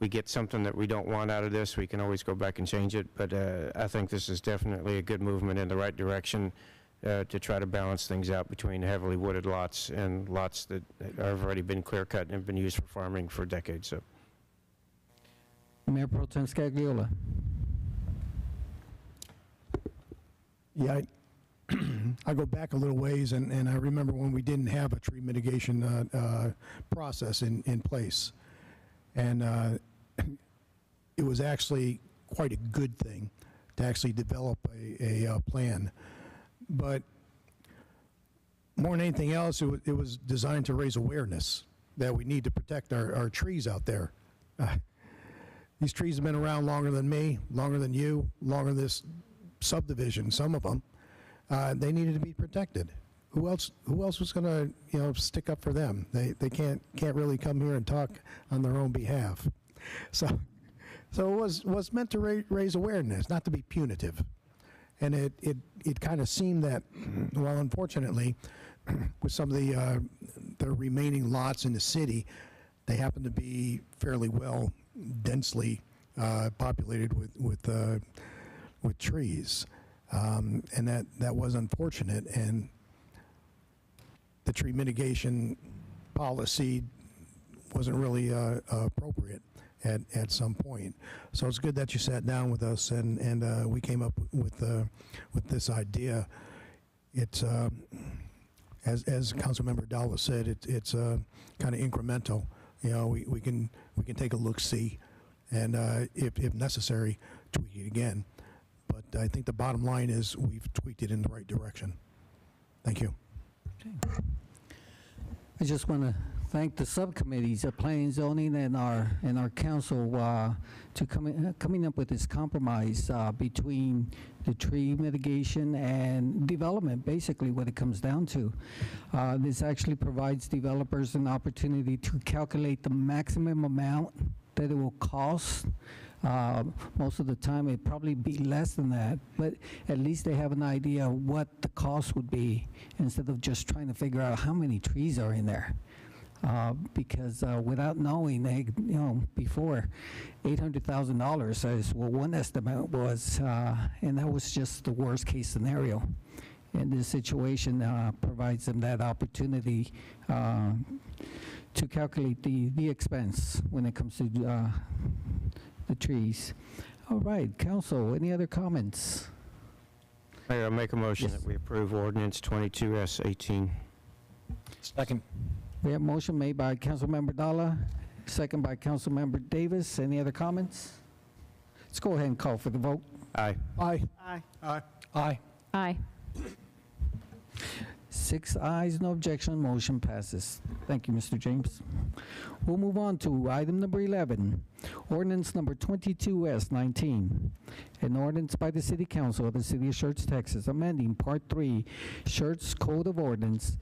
we get something that we don't want out of this, we can always go back and change it, but I think this is definitely a good movement in the right direction to try to balance things out between heavily wooded lots and lots that have already been clear-cut and have been used for farming for decades. So, Mayor Pro Tem Scagliola. Yeah, I go back a little ways, and I remember when we didn't have a tree mitigation process in place. And it was actually quite a good thing to actually develop a plan. But more than anything else, it was designed to raise awareness that we need to protect our trees out there. These trees have been around longer than me, longer than you, longer than this subdivision, some of them. They needed to be protected. Who else was going to stick up for them? They can't really come here and talk on their own behalf. So it was meant to raise awareness, not to be punitive. And it kind of seemed that, well, unfortunately, with some of the remaining lots in the city, they happen to be fairly well densely populated with trees, and that was unfortunate. And the tree mitigation policy wasn't really appropriate at some point. So it's good that you sat down with us and we came up with this idea. It's as Councilmember Dalla said, it's kind of incremental. We can take a look-see, and if necessary, tweak it again. But I think the bottom line is we've tweaked it in the right direction. Thank you. I just want to thank the subcommittees of planning, zoning, and our council to coming up with this compromise between the tree mitigation and development, basically what it comes down to. This actually provides developers an opportunity to calculate the maximum amount that it will cost. Most of the time, it'd probably be less than that, but at least they have an idea of what the cost would be instead of just trying to figure out how many trees are in there. Because without knowing, before $800,000 is what one estimate was, and that was just the worst case scenario. And this situation provides them that opportunity to calculate the expense when it comes to the trees. All right, council, any other comments? Mayor, I make a motion that we approve ordinance 22S18. Second. We have a motion made by Councilmember Dalla, second by Councilmember Davis. Any other comments? Let's go ahead and call for the vote. Aye. Aye. Aye. Aye. Aye. Aye. 6 ayes, no objection, motion passes. Thank you, Mr. James. We'll move on to item number 11, ordinance number 22S19, an ordinance by the City Council of the City of Schertz, Texas, amending Part 3, Schertz Code of Ordinance,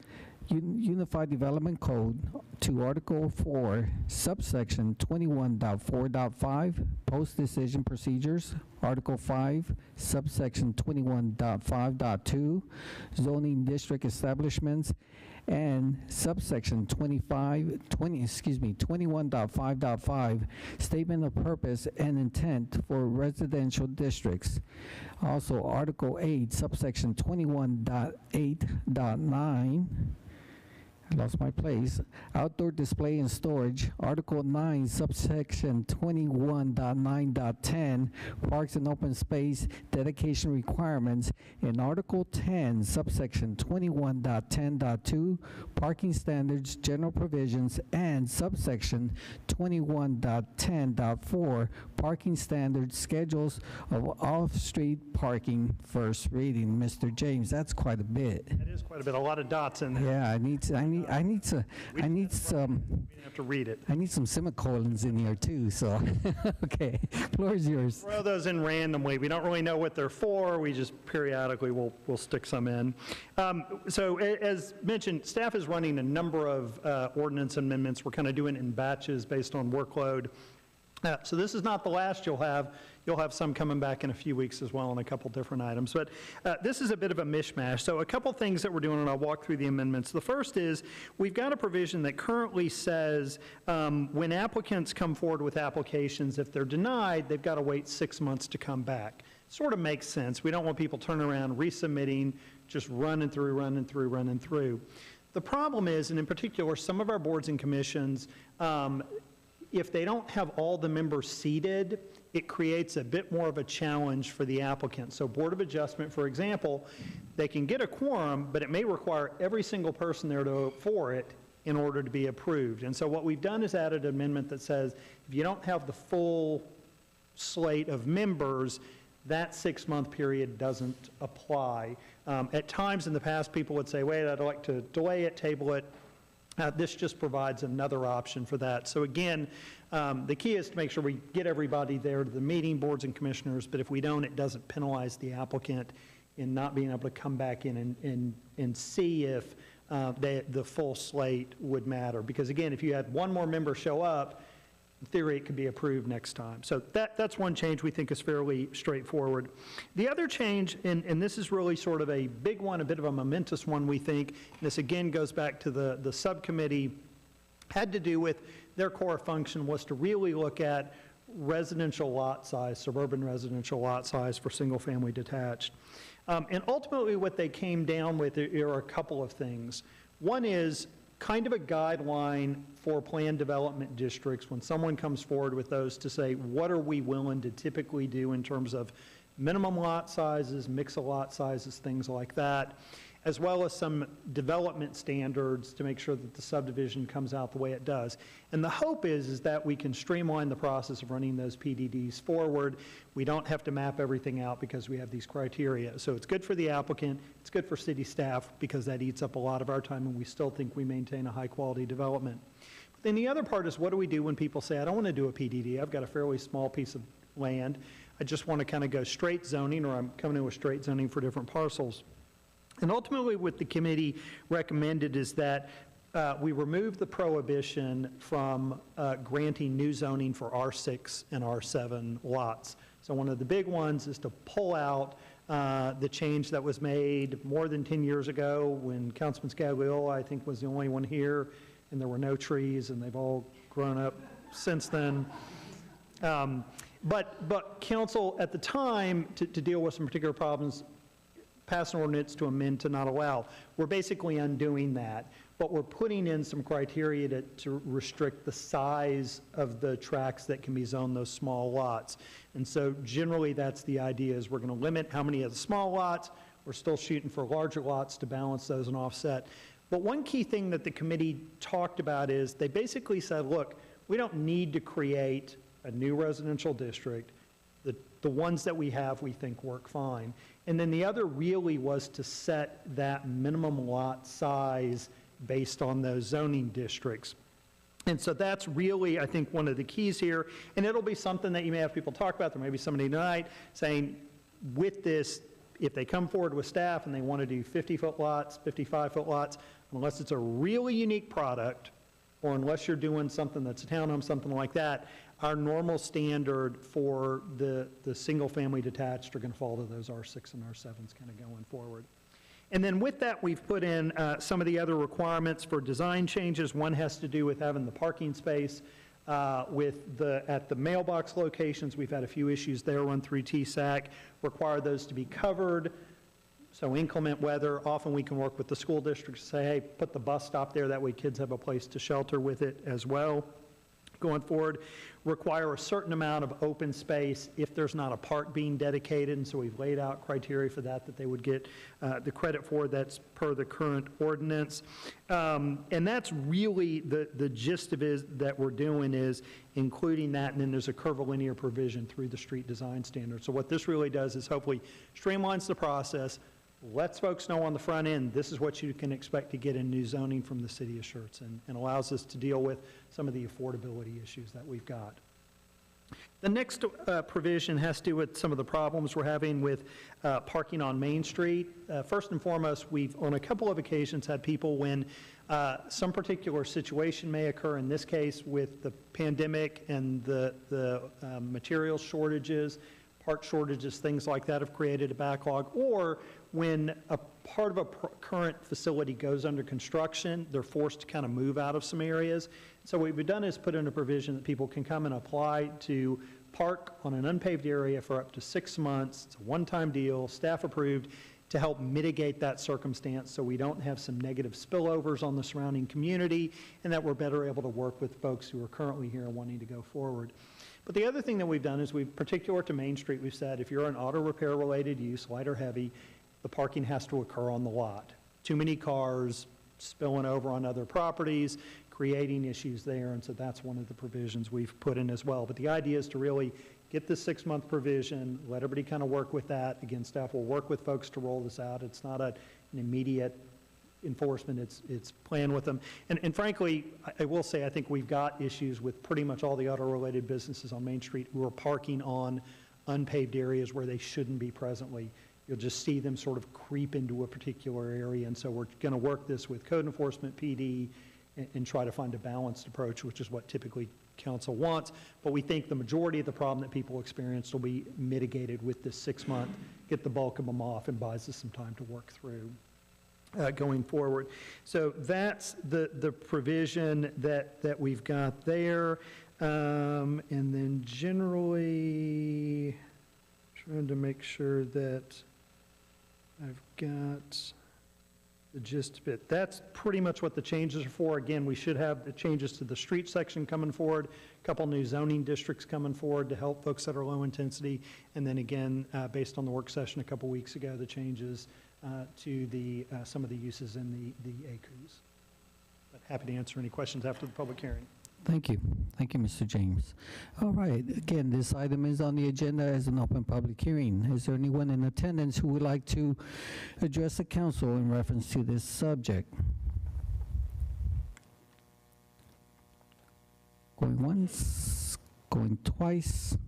Unified Development Code to Article 4, subsection 21.4.5, post-decision procedures, Article 5, subsection 21.5.2, zoning district establishments, and subsection 21.5.5, statement of purpose and intent for residential districts. Also, Article 8, subsection 21.8.9, I lost my place. Outdoor display and storage. Article 9, subsection 21.9.10, parks and open space dedication requirements. And Article 10, subsection 21.10.2, parking standards, general provisions, and subsection 21.10.4, parking standards, schedules of off-street parking. First reading. Mr. James, that's quite a bit. That is quite a bit, a lot of dots in there. Yeah, I need some. We didn't have to read it. I need some semicolons in here too. So, okay, floor is yours. Throw those in randomly. We don't really know what they're for. We just periodically we'll stick some in. So as mentioned, staff is running a number of ordinance amendments. We're kind of doing it in batches based on workload. So this is not the last you'll have. You'll have some coming back in a few weeks as well on a couple different items. But this is a bit of a mishmash. So a couple things that we're doing, and I'll walk through the amendments. The first is we've got a provision that currently says when applicants come forward with applications, if they're denied, they've got to wait 6 months to come back. Sort of makes sense. We don't want people turning around, resubmitting, just running through. The problem is, and in particular, some of our boards and commissions, if they don't have all the members seated, it creates a bit more of a challenge for the applicant. So Board of Adjustment, for example, they can get a quorum, but it may require every single person there to vote for it in order to be approved. And so what we've done is added an amendment that says if you don't have the full slate of members, that 6-month period doesn't apply. At times in the past, people would say, wait, I'd like to delay it, table it. This just provides another option for that. So again, the key is to make sure we get everybody there to the meeting, boards and commissioners, but if we don't, it doesn't penalize the applicant in not being able to come back in and see if the full slate would matter. Because again, if you had one more member show up, in theory, it could be approved next time. So that's one change we think is fairly straightforward. The other change, and this is really sort of a big one, a bit of a momentous one, we think, and this again goes back to the subcommittee, had to do with their core function was to really look at residential lot size, suburban residential lot size for single-family detached. And ultimately what they came down with are a couple of things. One is kind of a guideline for planned development districts when someone comes forward with those to say, what are we willing to typically do in terms of minimum lot sizes, mix of lot sizes, things like that, as well as some development standards to make sure that the subdivision comes out the way it does. And the hope is that we can streamline the process of running those PDDs forward. We don't have to map everything out because we have these criteria. So it's good for the applicant, it's good for city staff because that eats up a lot of our time and we still think we maintain a high quality development. Then the other part is, what do we do when people say, I don't want to do a PDD, I've got a fairly small piece of land, I just want to kind of go straight zoning, or I'm coming in with straight zoning for different parcels. And ultimately, what the committee recommended is that we remove the prohibition from granting new zoning for R6 and R7 lots. So one of the big ones is to pull out the change that was made more than 10 years ago when Councilman Scagliola, I think, was the only one here, and there were no trees, and they've all grown up since then. But council, at the time, to deal with some particular problems, passed an ordinance to amend to not allow. We're basically undoing that, but we're putting in some criteria to restrict the size of the tracts that can be zoned, those small lots. And so generally that's the idea, is we're going to limit how many of the small lots. We're still shooting for larger lots to balance those and offset. But one key thing that the committee talked about is they basically said, look, we don't need to create a new residential district. The ones that we have, we think work fine. And then the other really was to set that minimum lot size based on those zoning districts. And so that's really, I think, one of the keys here. And it'll be something that you may have people talk about. There may be somebody tonight saying, with this, if they come forward with staff and they want to do 50-foot lots, 55-foot lots, unless it's a really unique product, or unless you're doing something that's a townhome, something like that, our normal standard for the single-family detached are going to fall to those R6 and R7s kind of going forward. And then with that, we've put in some of the other requirements for design changes. One has to do with having the parking space at the mailbox locations. We've had a few issues there run through TSAC, require those to be covered. So inclement weather, often we can work with the school district to say, hey, put the bus stop there, that way kids have a place to shelter with it as well. Going forward, require a certain amount of open space if there's not a park being dedicated, and so we've laid out criteria for that they would get the credit for. That's per the current ordinance. And that's really the gist of it that we're doing, is including that, and then there's a curvilinear provision through the street design standards. So what this really does is hopefully streamlines the process, lets folks know on the front end, this is what you can expect to get in new zoning from the city of Schertz, and allows us to deal with some of the affordability issues that we've got. The next provision has to do with some of the problems we're having with parking on Main Street. First and foremost, we've on a couple of occasions had people, when some particular situation may occur, in this case with the pandemic and the material shortages, part shortages, things like that have created a backlog, or when a part of a current facility goes under construction, they're forced to kind of move out of some areas. So what we've done is put in a provision that people can come and apply to park on an unpaved area for up to 6 months. It's a one-time deal, staff approved, to help mitigate that circumstance so we don't have some negative spillovers on the surrounding community, and that we're better able to work with folks who are currently here and wanting to go forward. But the other thing that we've done is, particular to Main Street, we've said if you're an auto repair related use, light or heavy, the parking has to occur on the lot. Too many cars spilling over on other properties, creating issues there, and so that's one of the provisions we've put in as well. But the idea is to really get the 6-month provision, let everybody kind of work with that. Again, staff will work with folks to roll this out. It's not an immediate enforcement, it's plan with them. And frankly, I will say, I think we've got issues with pretty much all the auto-related businesses on Main Street who are parking on unpaved areas where they shouldn't be presently. You'll just see them sort of creep into a particular area, and so we're going to work this with code enforcement, PD, and try to find a balanced approach, which is what typically council wants. But we think the majority of the problem that people experience will be mitigated with this 6-month, get the bulk of them off, and buys us some time to work through going forward. So that's the provision that we've got there. And then generally, trying to make sure that I've got the gist of it. That's pretty much what the changes are for. Again, we should have the changes to the street section coming forward, a couple new zoning districts coming forward to help folks that are low intensity, and then again, based on the work session a couple weeks ago, the changes to the some of the uses in the ACUs. But happy to answer any questions after the public hearing. Thank you. Thank you, Mr. James. All right, again, this item is on the agenda as an open public hearing. Is there anyone in attendance who would like to address the council in reference to this subject? Going once, going twice.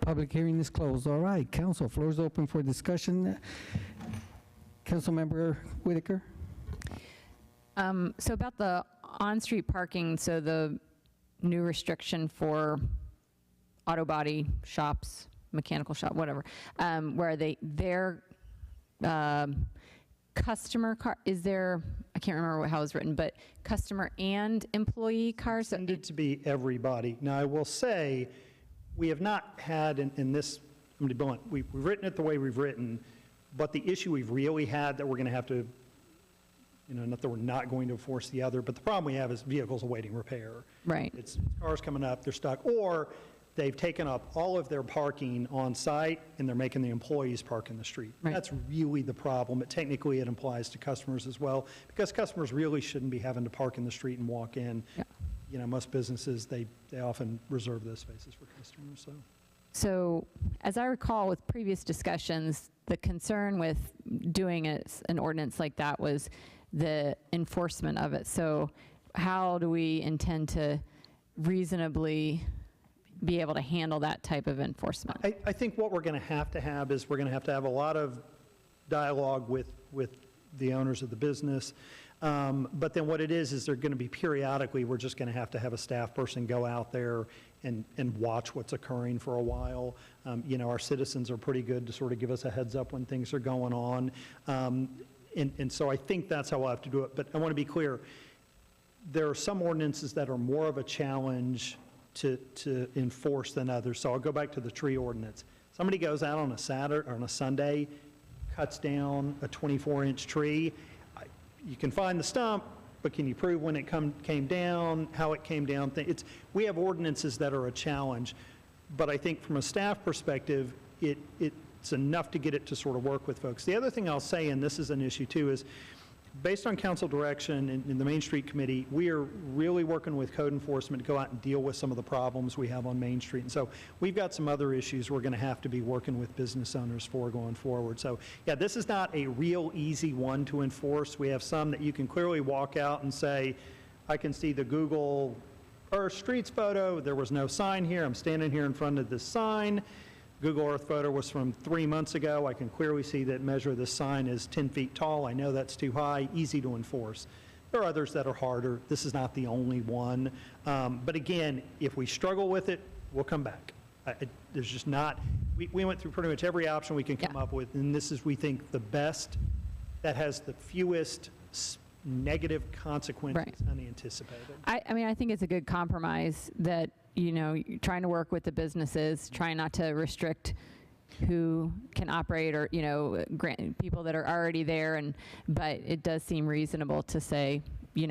Public hearing is closed. All right, council, floor is open for discussion. Councilmember Whitaker? So about the on-street parking, so the new restriction for auto body shops, mechanical shop, whatever, where their customer car, is there, I can't remember how it was written, but customer and employee cars? Intended to be everybody. Now, I will say, we have not had in this, I'm going to be blunt, we've written it the way we've written, but the issue we've really had that we're going to have to, not that we're not going to enforce the other, but the problem we have is vehicles awaiting repair. Right. It's cars coming up, they're stuck, or they've taken up all of their parking on site and they're making the employees park in the street. Right. That's really the problem. But technically, it applies to customers as well, because customers really shouldn't be having to park in the street and walk in. Yeah. Most businesses, they often reserve those spaces for customers, So, as I recall with previous discussions, the concern with doing an ordinance like that was the enforcement of it. So, how do we intend to reasonably be able to handle that type of enforcement? I think what we're going to have is we're going to have a lot of dialogue with the owners of the business. But then what it is they're going to be periodically, we're just going to have a staff person go out there and watch what's occurring for a while. Our citizens are pretty good to sort of give us a heads up when things are going on. And so I think that's how we'll have to do it. But I want to be clear, there are some ordinances that are more of a challenge to enforce than others. So I'll go back to the tree ordinance. Somebody goes out on a Saturday or on a Sunday, cuts down a 24-inch tree. You can find the stump, but can you prove when it came down, how it came down? We have ordinances that are a challenge, but I think from a staff perspective, it's enough to get it to sort of work with folks. The other thing I'll say, and this is an issue too, is based on council direction in the Main Street Committee, we are really working with code enforcement to go out and deal with some of the problems we have on Main Street. And so we've got some other issues we're going to have to be working with business owners for going forward. So yeah, this is not a real easy one to enforce. We have some that you can clearly walk out and say, I can see the Google Earth Streets photo. There was no sign here. I'm standing here in front of this sign. Google Earth photo was from 3 months ago. I can clearly see that measure of this sign is 10 feet tall. I know that's too high, easy to enforce. There are others that are harder. This is not the only one. But again, if we struggle with it, we'll come back. There's just not, we went through pretty much every option we can come up with, and this is, we think, the best that has the fewest negative consequences unanticipated. I think it's a good compromise that, you're trying to work with the businesses, trying not to restrict who can operate or, grant people that are already there. But it does seem reasonable to say, I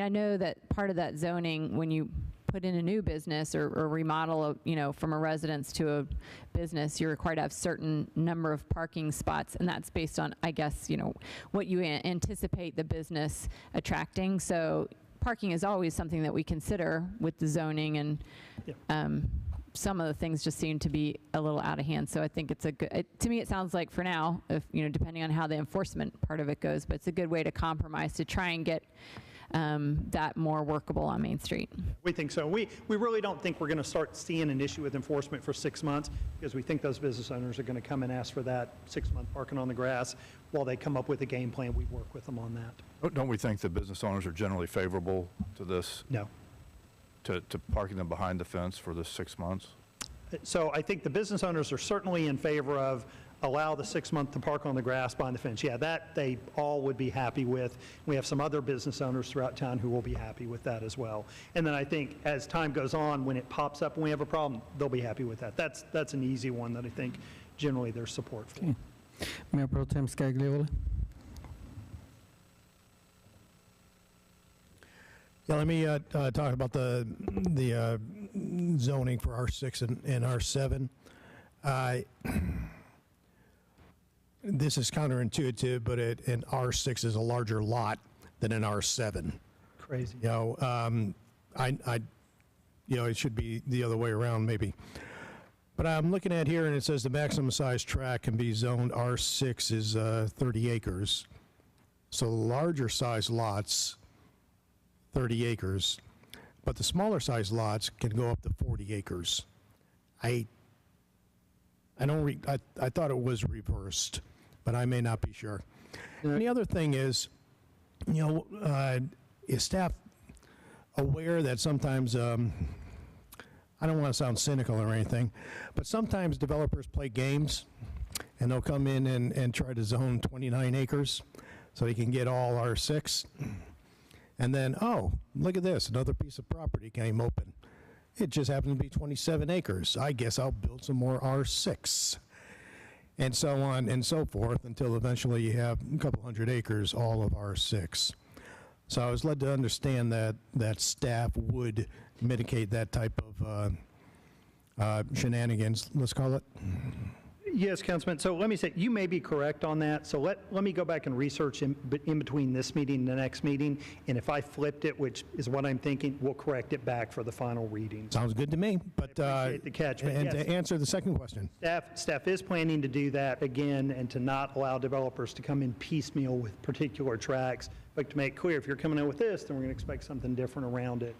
know that part of that zoning, when you put in a new business or remodel, from a residence to a business, you're required to have certain number of parking spots, and that's based on, I guess, what you anticipate the business attracting. So parking is always something that we consider with the zoning, and some of the things just seem to be a little out of hand. So I think it's a good, to me it sounds like for now, if depending on how the enforcement part of it goes, but it's a good way to compromise to try and get that more workable on Main Street. We think so. We really don't think we're going to start seeing an issue with enforcement for 6 months, because we think those business owners are going to come and ask for that 6-month parking on the grass while they come up with a game plan. We work with them on that. Don't we think the business owners are generally favorable to this? No. To parking them behind the fence for the 6 months? So I think the business owners are certainly in favor of allow the 6 month to park on the grass behind the fence. Yeah, that they all would be happy with. We have some other business owners throughout town who will be happy with that as well. And then I think as time goes on, when it pops up and we have a problem, they'll be happy with that. That's an easy one that I think generally there's support for. Okay. Mayor Pro Tem Scagliola. Yeah, let me talk about the zoning for R6 and R7. This is counterintuitive, but an R6 is a larger lot than an R7. Crazy. It should be the other way around maybe. But I'm looking at here, and it says the maximum size tract can be zoned R6 is 30 acres. So larger size lots, 30 acres. but the smaller size lots can go up to 40 acres. I thought it was reversed, but I may not be sure. And the other thing is, is staff aware that sometimes, I don't want to sound cynical or anything, but sometimes developers play games and they'll come in and try to zone 29 acres so they can get all R6. And then, oh, look at this, another piece of property came open. It just happened to be 27 acres. I guess I'll build some more R6. And so on and so forth until eventually you have a couple hundred acres, all of R6. So I was led to understand that staff would mitigate that type of shenanigans, let's call it. Yes, Councilman. So let me say, you may be correct on that. So let me go back and research in between this meeting and the next meeting. And if I flipped it, which is what I'm thinking, we'll correct it back for the final reading. Sounds good to me. But I appreciate the catch. But and yes, to answer the second question. Staff is planning to do that again and to not allow developers to come in piecemeal with particular tracts. But to make clear, if you're coming in with this, then we're going to expect something different around it.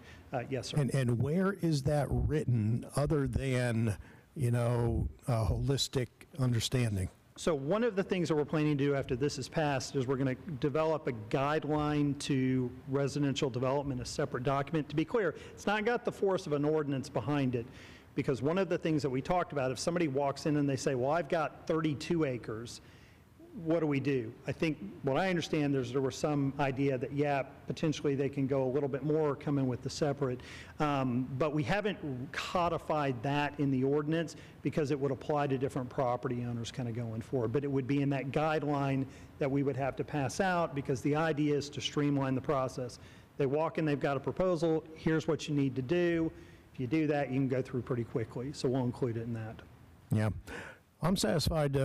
Yes, sir. And where is that written other than, a holistic understanding? So one of the things that we're planning to do after this is passed is we're going to develop a guideline to residential development, a separate document. To be clear, it's not got the force of an ordinance behind it, because one of the things that we talked about, if somebody walks in and they say, well, I've got 32 acres, what do we do? I think what I understand there was some idea that, yeah, potentially they can go a little bit more, come in with the separate. But we haven't codified that in the ordinance because it would apply to different property owners kind of going forward. But it would be in that guideline that we would have to pass out because the idea is to streamline the process. They walk in, they've got a proposal, here's what you need to do. If you do that, you can go through pretty quickly. So we'll include it in that. Yeah. I'm satisfied,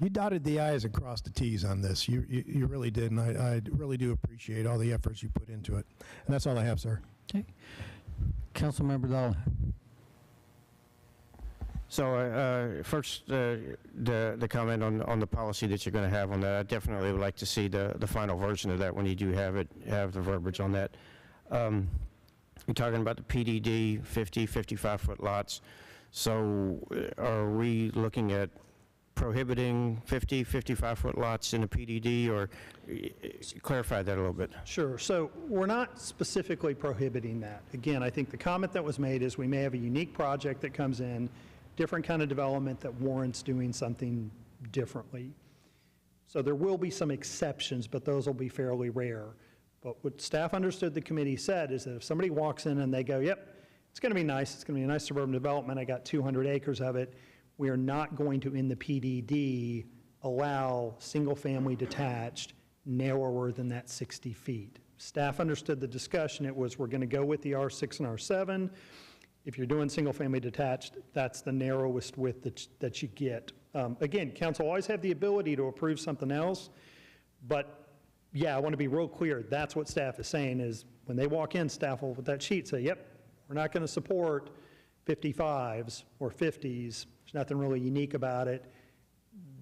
you dotted the I's and crossed the T's on this. You really did, and I really do appreciate all the efforts you put into it. And that's all I have, sir. Okay. Councilmember Dahl. So first, the comment on the policy that you're going to have on that, I definitely would like to see the final version of that when you do have the verbiage on that. You're talking about the PDD, 50, 55-foot lots. So are we looking at prohibiting 50, 55-foot lots in a PDD, or clarify that a little bit? Sure. So we're not specifically prohibiting that. Again, I think the comment that was made is we may have a unique project that comes in, different kind of development that warrants doing something differently. So there will be some exceptions, but those will be fairly rare. But what staff understood the committee said is that if somebody walks in and they go, yep, it's going to be nice, it's going to be a nice suburban development, I got 200 acres of it, we are not going to, in the PDD, allow single-family detached narrower than that 60 feet. Staff understood the discussion. It was, we're going to go with the R6 and R7. If you're doing single-family detached, that's the narrowest width that you get. Again, council always have the ability to approve something else, but yeah, I want to be real clear. That's what staff is saying is when they walk in, staff will, with that sheet, say, yep, we're not going to support 55s or 50s. There's nothing really unique about it.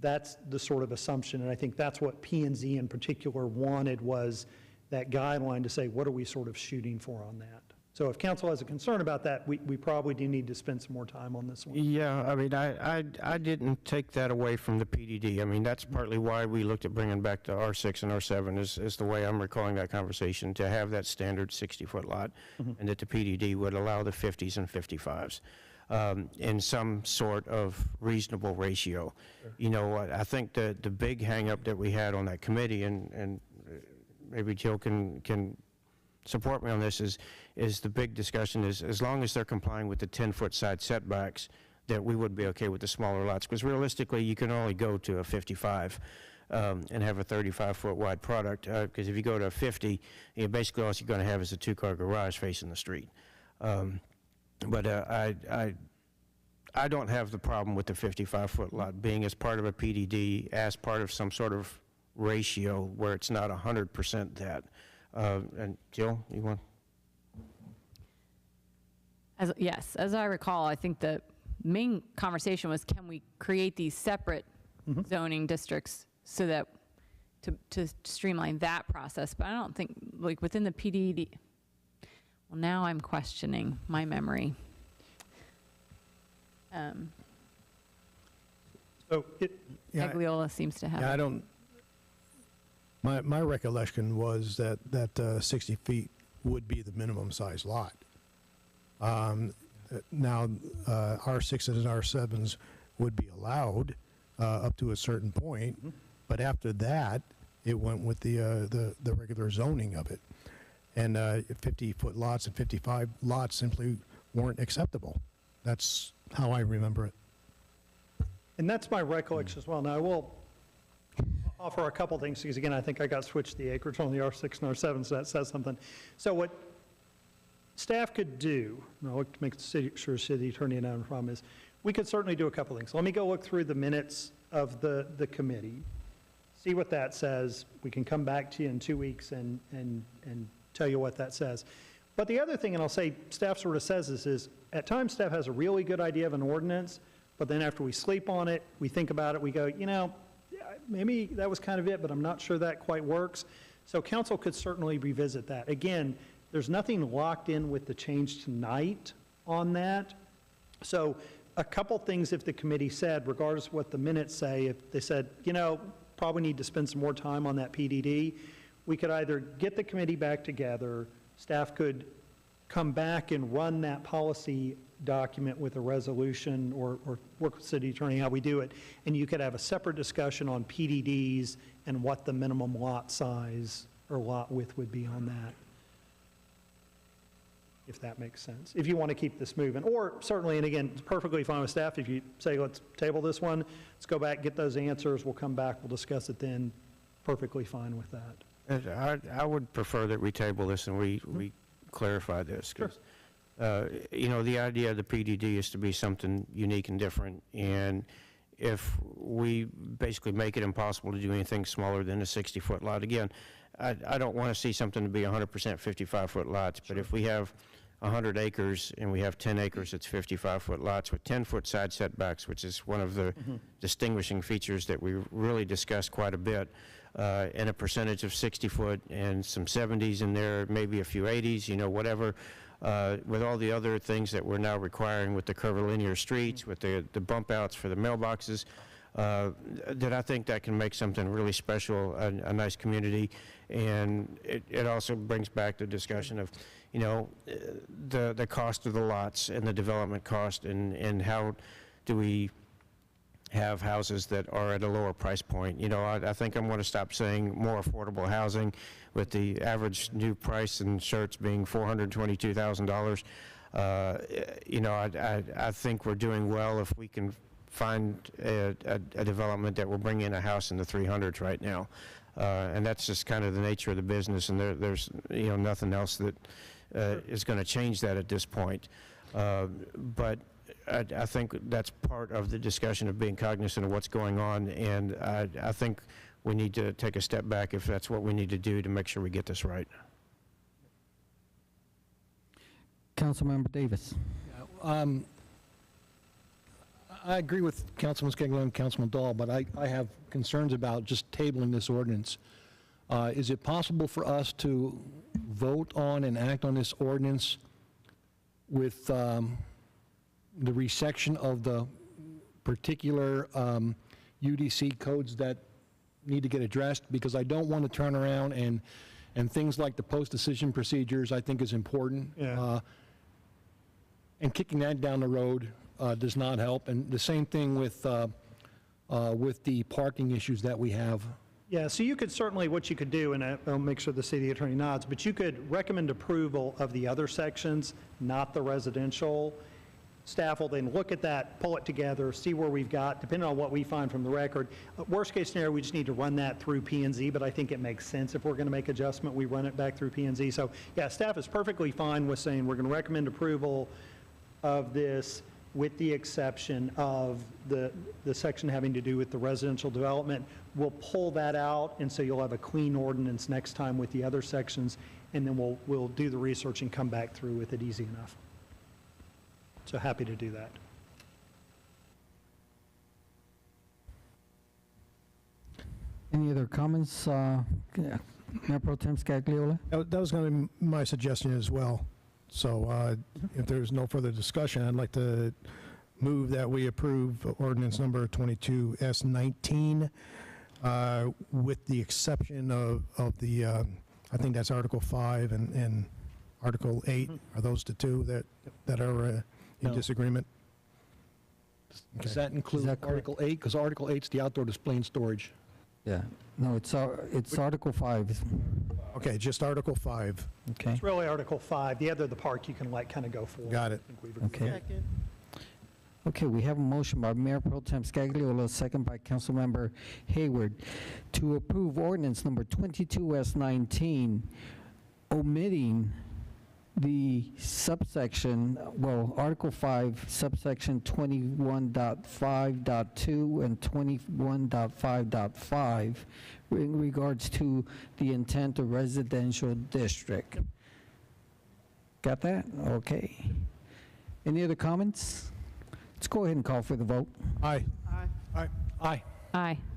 That's the sort of assumption, and I think that's what P&Z in particular wanted, was that guideline to say, what are we sort of shooting for on that? So if council has a concern about that, we probably do need to spend some more time on this one. Yeah, I mean, I didn't take that away from the PDD. I mean, that's partly why we looked at bringing back the R6 and R7 is the way I'm recalling that conversation, to have that standard 60-foot lot, and that the PDD would allow the 50s and 55s. In some sort of reasonable ratio. Sure. You know, I think the big hang-up that we had on that committee, and maybe Jill can support me on this, is the big discussion is, as long as they're complying with the 10-foot side setbacks, that we would be okay with the smaller lots. Because realistically, you can only go to a 55 and have a 35-foot wide product. Because if you go to a 50, basically all you're going to have is a two-car garage facing the street. But I don't have the problem with the 55-foot lot being as part of a PDD, as part of some sort of ratio where it's not 100% that. And Jill, you want? Yes, as I recall, I think the main conversation was, can we create these separate zoning districts so that to streamline that process? But I don't think, like within the PDD, Well, now I'm questioning my memory. So Agliola seems to have. Yeah, it. I don't, my recollection was that 60 feet would be the minimum size lot. Now, R6s and R7s would be allowed up to a certain point, but after that, it went with the regular zoning of it. And 50-foot lots and 55 lots simply weren't acceptable. That's how I remember it. And that's my recollection as well. Now, I will offer a couple things, because again, I think I got switched the acreage on the R6 and R7, so that says something. So what staff could do, and I'll look to make sure city attorney and I have a problem, is we could certainly do a couple things. Let me go look through the minutes of the committee, see what that says. We can come back to you in 2 weeks and tell you what that says. But the other thing, and I'll say staff sort of says this, is at times staff has a really good idea of an ordinance, but then after we sleep on it, we think about it, we go, you know, maybe that was kind of it, but I'm not sure that quite works. So council could certainly revisit that. Again, there's nothing locked in with the change tonight on that. So a couple things if the committee said, regardless of what the minutes say, if they said, you know, probably need to spend some more time on that PDD, we could either get the committee back together, staff could come back and run that policy document with a resolution or work with city attorney how we do it, and you could have a separate discussion on PDDs and what the minimum lot size or lot width would be on that, if that makes sense, if you want to keep this moving. Or certainly, and again, it's perfectly fine with staff, if you say, let's table this one, let's go back, get those answers, we'll come back, we'll discuss it then, perfectly fine with that. I would prefer that we table this and we clarify this. Sure. You know, the idea of the PDD is to be something unique and different, and if we basically make it impossible to do anything smaller than a 60-foot lot, again, I don't want to see something to be 100% 55-foot lots, but if we have 100 acres and we have 10 acres, it's 55-foot lots with 10-foot side setbacks, which is one of the distinguishing features that we really discussed quite a bit, and a percentage of 60-foot and some 70s in there, maybe a few 80s, you know, whatever. With all the other things that we're now requiring with the curvilinear streets, with the bump outs for the mailboxes, that I think that can make something really special, a nice community. And it also brings back the discussion of, you know, the cost of the lots and the development cost, and how do we have houses that are at a lower price point. You know, I think I'm going to stop saying more affordable housing, with the average new price in Schertz being $422,000. You know, I think we're doing well if we can find a development that will bring in a house in the 300s right now. And that's just kind of the nature of the business, and there's, you know, nothing else that is going to change that at this point. But I think that's part of the discussion of being cognizant of what's going on, and I think we need to take a step back if that's what we need to do to make sure we get this right. Councilmember Davis. I agree with Councilman Scaglio and Councilman Dahl, but I have concerns about just tabling this ordinance. Is it possible for us to vote on and act on this ordinance with the resection of the particular UDC codes that need to get addressed? Because I don't want to turn around and things like the post-decision procedures I think is important. Yeah. And kicking that down the road does not help. And the same thing with the parking issues that we have. Yeah, so you could certainly, what you could do, and I'll make sure the city attorney nods, but you could recommend approval of the other sections, not the residential. Staff will then look at that, pull it together, see where we've got, depending on what we find from the record. Worst case scenario, we just need to run that through P&Z, but I think it makes sense if we're going to make adjustment, we run it back through P&Z. So yeah, staff is perfectly fine with saying we're going to recommend approval of this with the exception of the section having to do with the residential development. We'll pull that out, and so you'll have a clean ordinance next time with the other sections, and then we'll do the research and come back through with it easy enough. So happy to do that. Any other comments, Mayor Pro Tem Scagliola? That was going to be my suggestion as well. So if there's no further discussion, I'd like to move that we approve ordinance number 22S19 with the exception of the, I think that's Article 5 and Article 8. Are those the two that are in No. disagreement? Does that include Article 8? Because Article 8's the outdoor display and storage. Yeah, no, it's Article 5. Okay, just Article 5. Okay. It's really Article 5. The other, the part you can like kind of go for. Got it. I think we've agreed. Okay. Okay, we have a motion by Mayor Pro Tem Scagliola, second by Councilmember Hayward, to approve ordinance number 22S19, omitting the subsection, well, Article 5, subsection 21.5.2 and 21.5.5 in regards to the intent of residential district. Got that? Okay. Any other comments? Let's go ahead and call for the vote. Aye. Aye. Aye.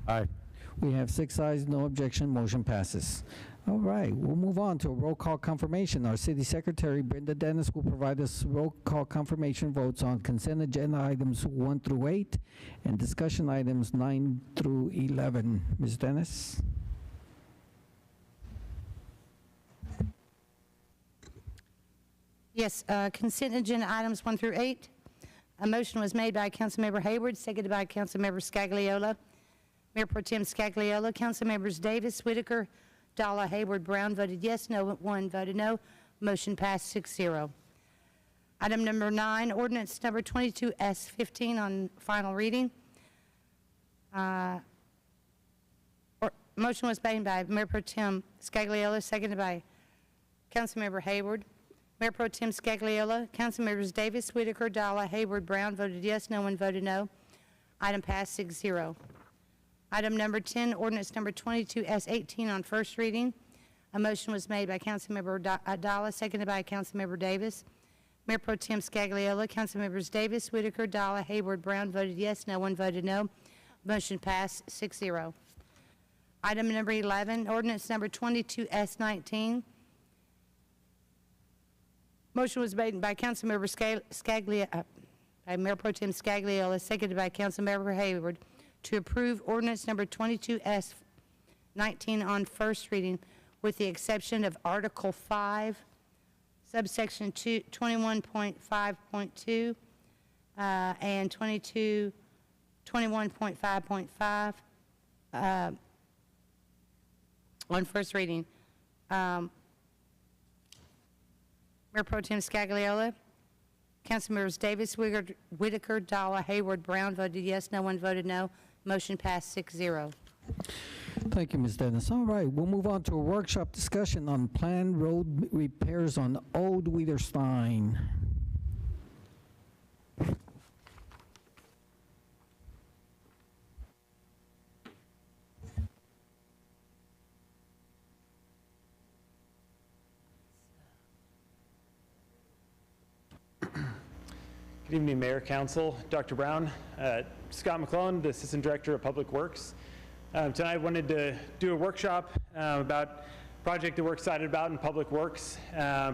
Aye. We have 6 ayes, no objection, motion passes. All right, we'll move on to a roll call confirmation. Our City Secretary, Brenda Dennis, will provide us roll call confirmation votes on consent agenda items 1 through 8 and discussion items 9 through 11. Ms. Dennis? Yes, consent agenda items 1 through 8. A motion was made by Councilmember Hayward, seconded by Councilmember Scagliola. Mayor Pro Tem Scagliola, Councilmembers Davis, Whitaker, Dalla, Hayward, Brown voted yes, no, 1 voted no. Motion passed 6-0. Item number 9, ordinance number 22S15 on final reading. Motion was made by Mayor Pro Tem Scagliola, seconded by Councilmember Hayward. Mayor Pro Tem Scagliola, Councilmembers Davis, Whitaker, Dalla, Hayward, Brown voted yes, no one voted no. Item passed 6-0. Item number 10, ordinance number 22S18 on first reading. A motion was made by Councilmember Dalla, seconded by Councilmember Davis. Mayor Pro Tem Scagliola, Councilmembers Davis, Whitaker, Dalla, Hayward, Brown voted yes, no one voted no. Motion passed 6-0. Item number 11, ordinance number 22S19. Motion was made by Councilmember by Mayor Pro Tem Scagliola, seconded by Councilmember Hayward, to approve ordinance number 22S19 on first reading, with the exception of Article 5, subsection 21.5.2 and 21.5.5 on first reading. Mayor Pro Tem Scagliola, Councilmembers Davis, Whitaker, Dalla, Hayward, Brown voted yes, no one voted no. Motion passed 6-0. Thank you, Ms. Dennis. All right, we'll move on to a workshop discussion on planned road repairs on Old Wiederstein. Good evening, Mayor, Council, Dr. Brown. Scott McClellan, the Assistant Director of Public Works. Tonight I wanted to do a workshop about a project that we're excited about in Public Works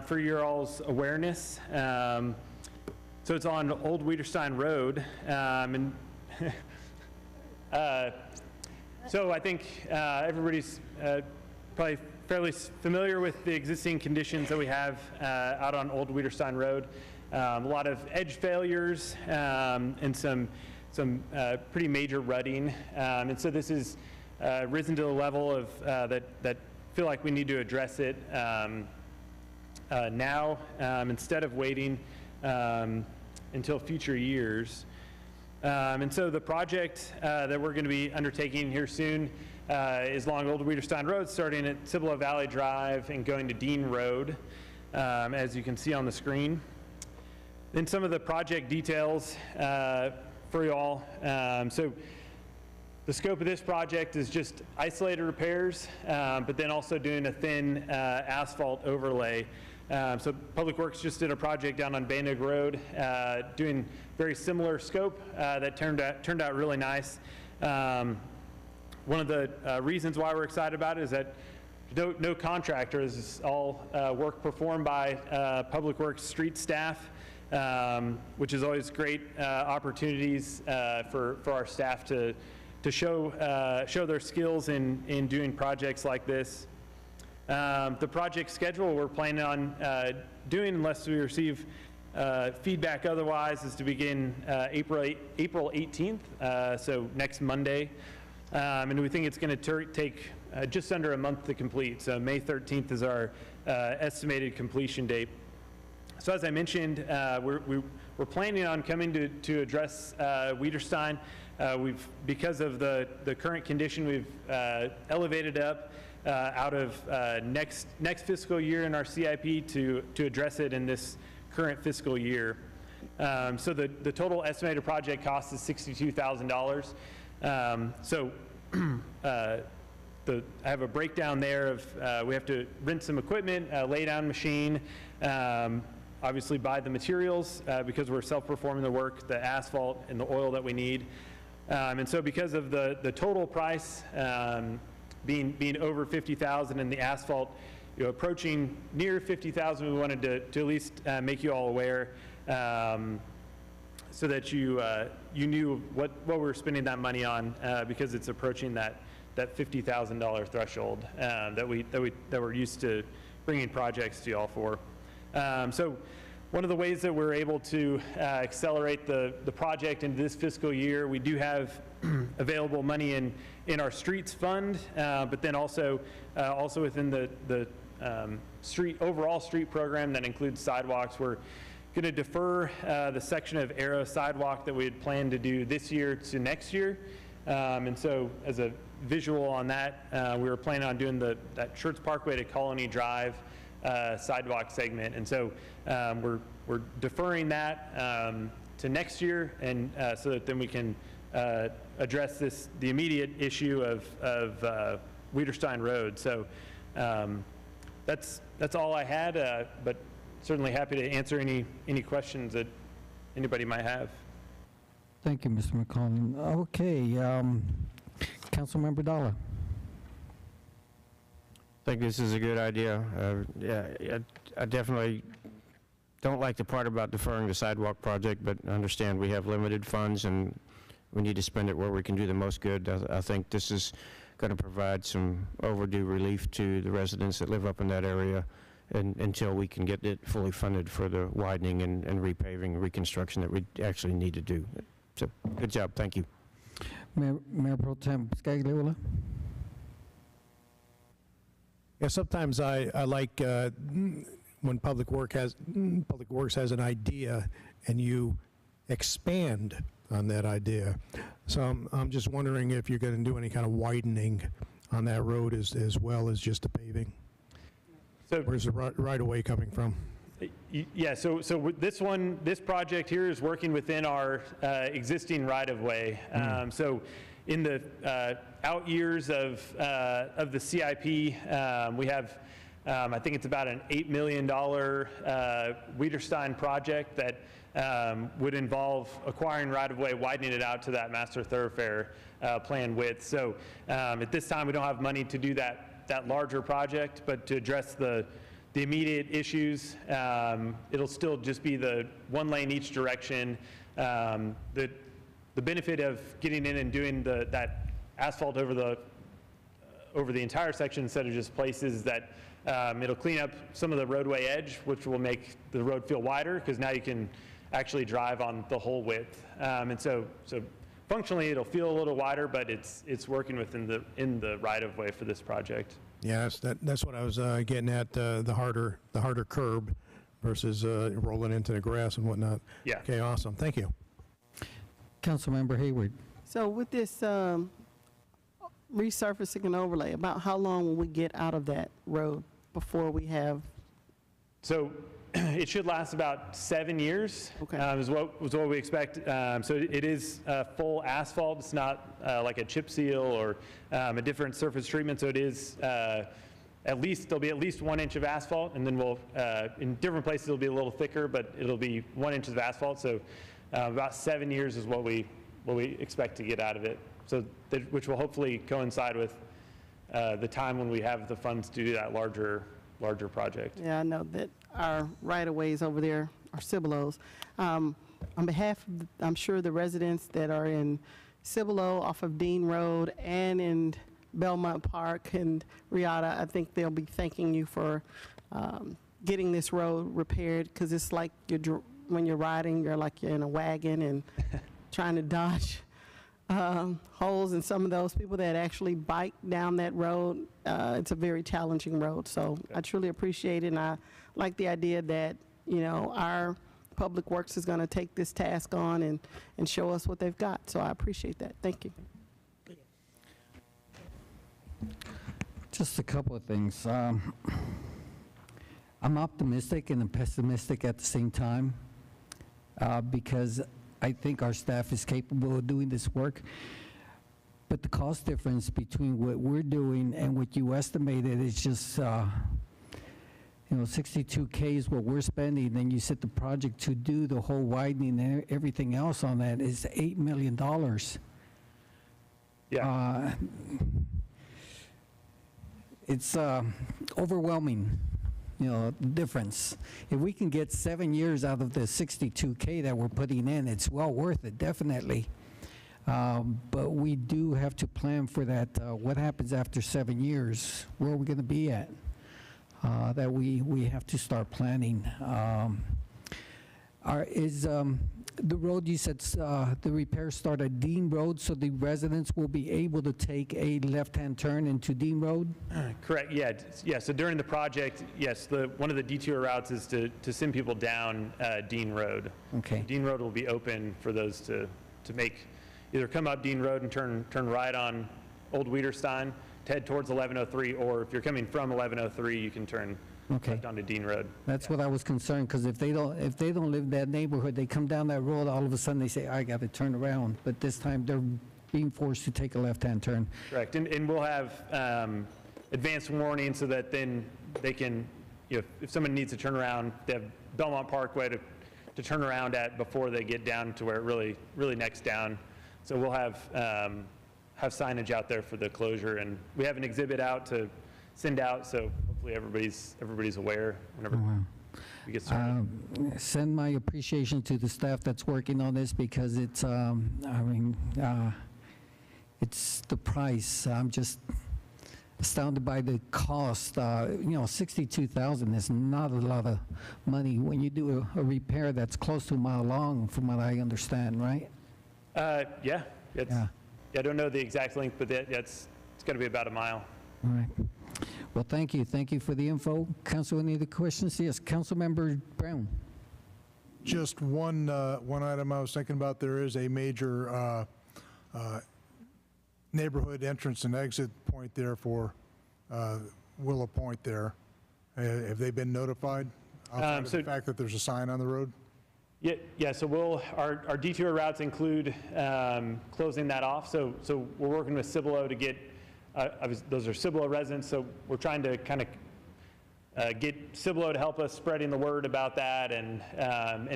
for your all's awareness. So it's on Old Wiederstein Road. So I think everybody's probably fairly familiar with the existing conditions that we have out on Old Wiederstein Road. A lot of edge failures and some pretty major rutting. And so this has risen to the level of that feel like we need to address it now instead of waiting until future years. And so the project that we're going to be undertaking here soon is along Old Wiederstein Road, starting at Cibolo Valley Drive and going to Dean Road, as you can see on the screen. Then some of the project details for you all. So the scope of this project is just isolated repairs, but then also doing a thin asphalt overlay. So Public Works just did a project down on Banig Road, doing very similar scope that turned out really nice. One of the reasons why we're excited about it is that no contractor. This is all work performed by Public Works street staff, which is always great opportunities for our staff to show their skills in doing projects like this. The project schedule we're planning on doing, unless we receive feedback otherwise, is to begin April 18th, so next Monday. And we think it's going to take just under a month to complete. So May 13th is our estimated completion date. So as I mentioned, we're planning on coming to address Wiederstein. Because of the current condition, we've elevated up out of next fiscal year in our CIP to address it in this current fiscal year. So the total estimated project cost is $62,000. So I have a breakdown there of we have to rent some equipment, lay down machine, obviously buy the materials because we're self-performing the work, the asphalt and the oil that we need. And so because of the total price being over $50,000 and the asphalt approaching near $50,000, we wanted to at least make you all aware so that you knew what we're spending that money on because it's approaching that $50,000 threshold that we're used to bringing projects to y'all for. So one of the ways that we're able to accelerate the project into this fiscal year, we do have available money in our streets fund, but then also within the overall street program that includes sidewalks. We're going to defer the section of Arrow sidewalk that we had planned to do this year to next year. And so as a visual on that, we were planning on doing that Schertz Parkway to Colony Drive sidewalk segment. And so we're deferring that to next year, and so that then we can address the immediate issue of Wiederstein Road. So that's all I had, but certainly happy to answer any questions that anybody might have. Thank you, Mr. McCollum. Okay, Councilmember Dalla. I think this is a good idea. Yeah, I definitely don't like the part about deferring the sidewalk project, but understand we have limited funds and we need to spend it where we can do the most good. I think this is going to provide some overdue relief to the residents that live up in that area until we can get it fully funded for the widening and repaving and reconstruction that we actually need to do. So, good job. Thank you. Mayor Pro Tem Scagliola. Yeah, sometimes I like when Public Works has an idea and you expand on that idea. So I'm just wondering if you're going to do any kind of widening on that road as well as just the paving. So where's the right of way coming from? Yeah, so this project here is working within our existing right-of-way. So in the out years of the CIP, we have, I think it's about an $8 million Wiederstein project that would involve acquiring right-of-way, widening it out to that master thoroughfare plan width. So at this time, we don't have money to do that larger project, but to address the immediate issues, it'll still just be the one lane each direction. The benefit of getting in and doing that asphalt over the entire section instead of just places that it'll clean up some of the roadway edge, which will make the road feel wider because now you can actually drive on the whole width. And so functionally it'll feel a little wider, but it's working within the right of way for this project. Yeah, that's what I was getting at, the harder curb versus rolling into the grass and whatnot. Yeah. Okay, awesome. Thank you. Councilmember Hayward. So with this resurfacing and overlay, about how long will we get out of that road before we have? So it should last about 7 years, is what we expect. So it is full asphalt. It's not like a chip seal or a different surface treatment. So it is there'll be at least 1 inch of asphalt, and then we'll, in different places it'll be a little thicker, but it'll be 1 inch of asphalt. So about 7 years is what we expect to get out of it. So which will hopefully coincide with the time when we have the funds to do that larger project. Yeah, I know that our right-of-ways over there are Cibolos. On behalf of, I'm sure, the residents that are in Cibolo off of Dean Road and in Belmont Park and Riata, I think they'll be thanking you for getting this road repaired, because it's like when you're riding, you're like you're in a wagon and trying to dodge holes, and some of those people that actually bike down that road, it's a very challenging road. So I truly appreciate it, and I like the idea that, you know, our Public Works is going to take this task on and show us what they've got. So I appreciate that. Thank you. Just a couple of things. I'm optimistic and I'm pessimistic at the same time, because I think our staff is capable of doing this work. But the cost difference between what we're doing and what you estimated is just, you know, $62K is what we're spending, then you set the project to do the whole widening and everything else on that is $8 million. Yeah. It's overwhelming, you know, the difference. If we can get 7 years out of the $62K that we're putting in, it's well worth it, definitely. But we do have to plan for that. What happens after 7 years? Where are we going to be at? That we have to start planning. The road, you said the repairs start at Dean Road, so the residents will be able to take a left-hand turn into Dean Road? Correct, yeah. So during the project, yes, one of the detour routes is to send people down Dean Road. Okay. Dean Road will be open for those to make, either come up Dean Road and turn right on Old Wiederstein, to head towards 1103, or if you're coming from 1103, you can turn left onto Dean Road. That's what I was concerned, because if they don't live in that neighborhood, they come down that road, all of a sudden they say, I got to turn around. But this time they're being forced to take a left-hand turn. Correct, and we'll have advanced warning so that then they can, you know, if someone needs to turn around, they have Belmont Parkway to turn around at before they get down to where it really necks down. So we'll have signage out there for the closure, and we have an exhibit out to send out, so hopefully everybody's aware whenever we get started. Send my appreciation to the staff that's working on this, because it's, it's the price. I'm just astounded by the cost. You know, $62,000 is not a lot of money when you do a repair that's close to a mile long, from what I understand, right? Yeah. I don't know the exact length, but it's going to be about a mile. All right. Well, thank you. Thank you for the info. Council, any other questions? Yes, Councilmember Brown. Just one item I was thinking about. There is a major neighborhood entrance and exit point there for Willow Point there. Have they been notified? Outside of the fact that there's a sign on the road? Yeah. So our detour routes include closing that off. So we're working with Cibolo to get. Those are Cibolo residents, so we're trying to kind of get Cibolo to help us spreading the word about that, and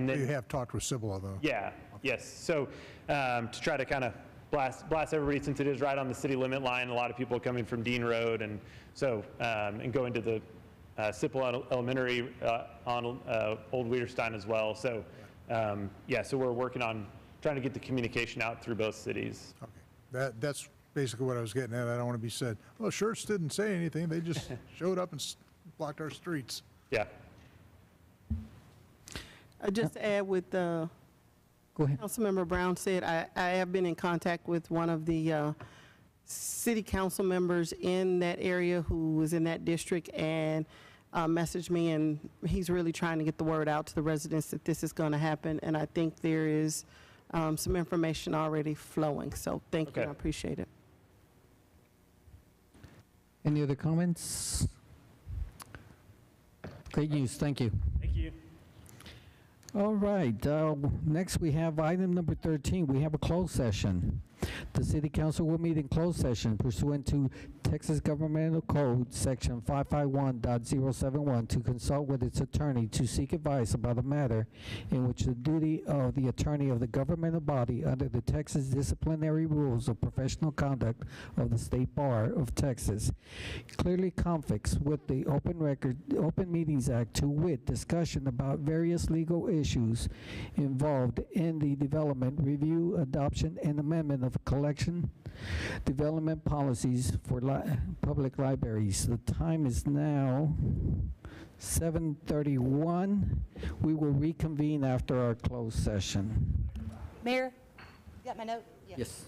then you have talked with Cibolo, though. Yeah. Yes. So to try to kind of blast everybody, since it is right on the city limit line, a lot of people coming from Dean Road, and so and going to the Cibolo Elementary on Old Wiederstein as well. So so we're working on trying to get the communication out through both cities. Okay. That's basically what I was getting at. I don't want to be said, well, Schertz didn't say anything. They just showed up and blocked our streets. Yeah. Just to add with Go ahead. Councilmember Brown said, I have been in contact with one of the city council members in that area who was in that district, and messaged me, and he's really trying to get the word out to the residents that this is going to happen, and I think there is some information already flowing. So thank you. I appreciate it. Any other comments? Great news. Thank you. Thank you. All right. Next, we have item number 13. We have a closed session. The City Council will meet in closed session pursuant to Texas Governmental Code, Section 551.071, to consult with its attorney to seek advice about a matter in which the duty of the attorney of the governmental body under the Texas Disciplinary Rules of Professional Conduct of the State Bar of Texas clearly conflicts with the Open Meetings Act, to wit, discussion about various legal issues involved in the development, review, adoption, and amendment of collection development policies for public libraries. The time is now 7:31. We will reconvene after our closed session. Mayor, you got my note? Yes.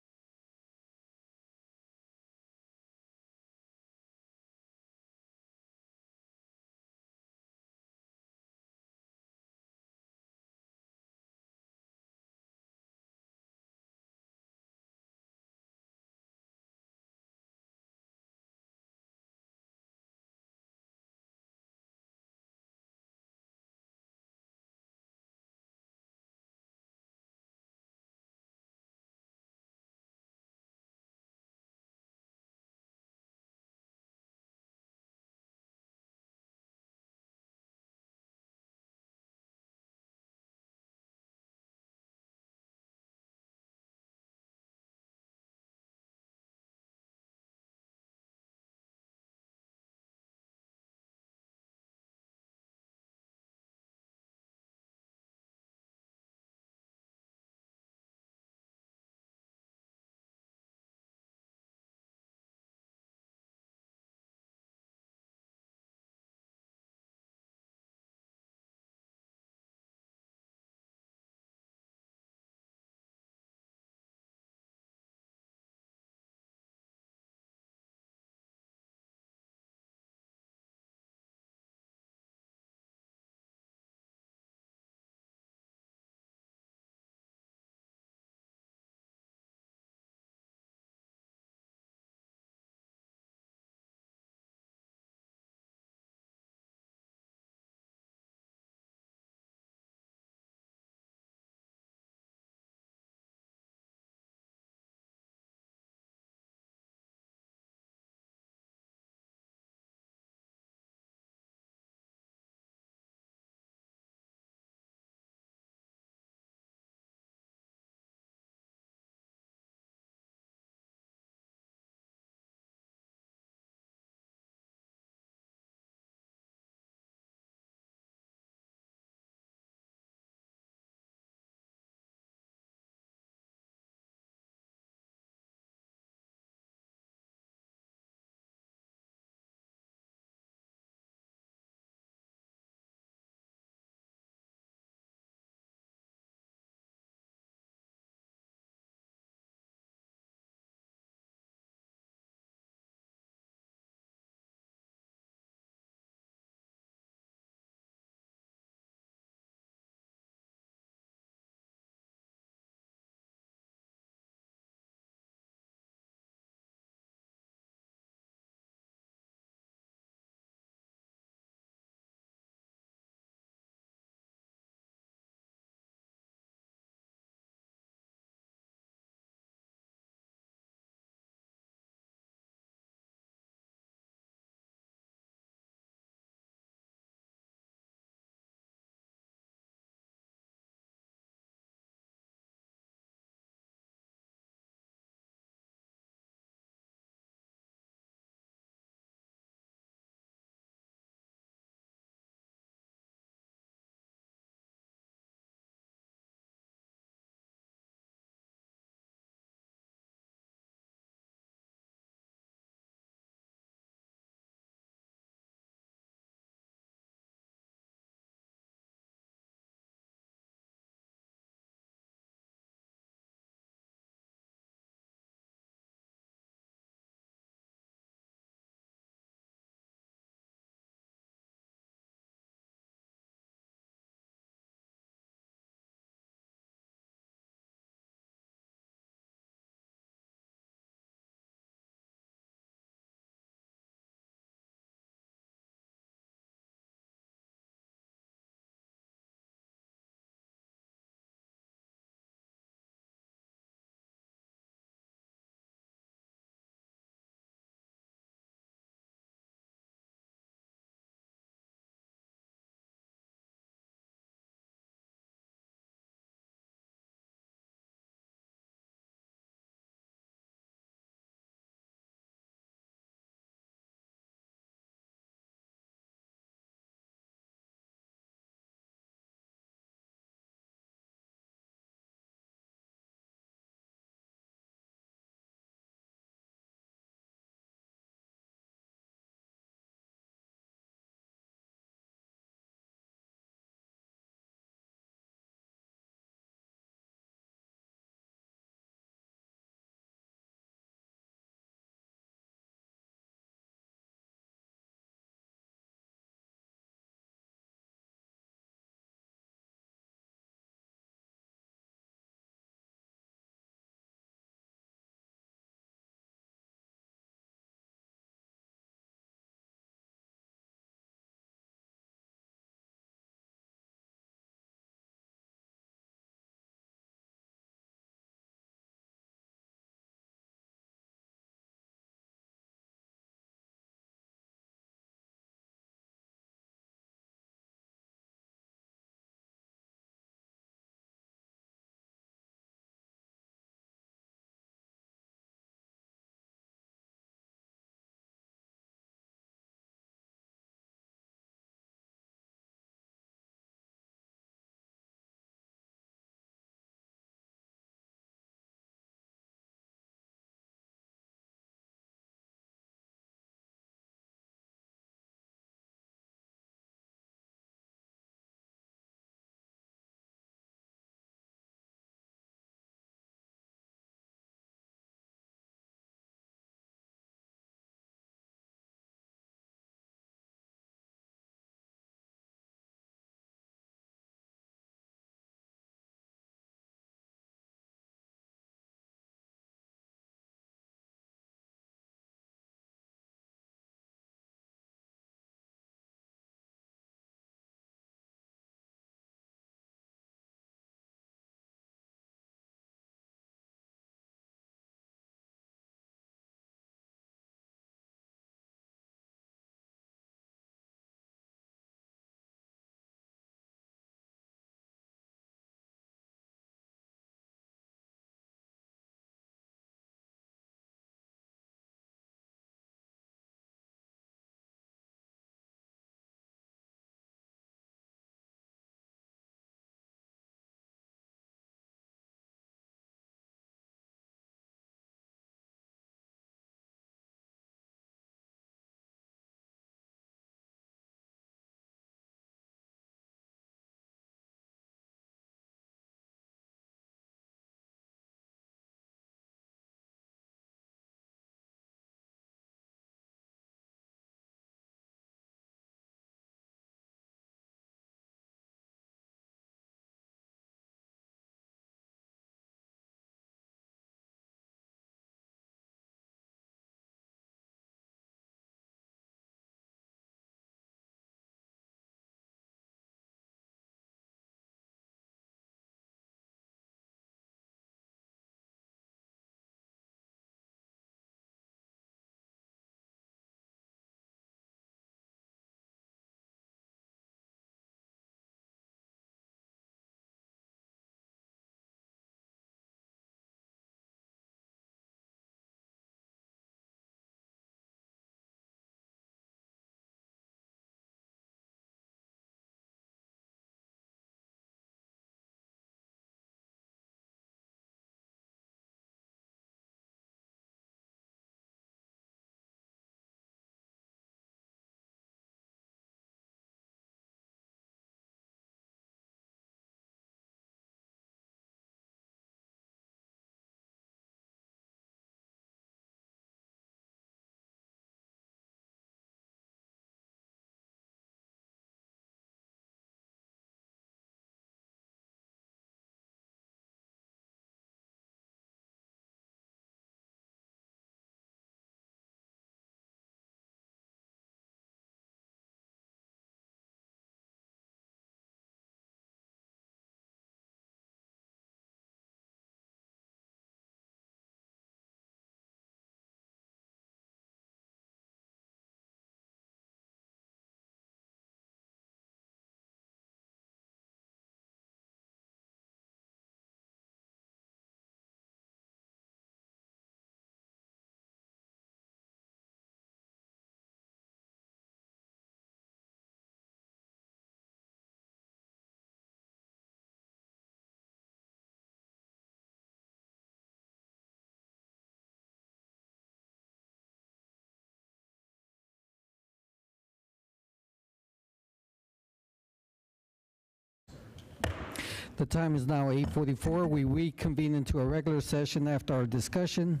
The time is now 8:44. We reconvene into a regular session after our discussion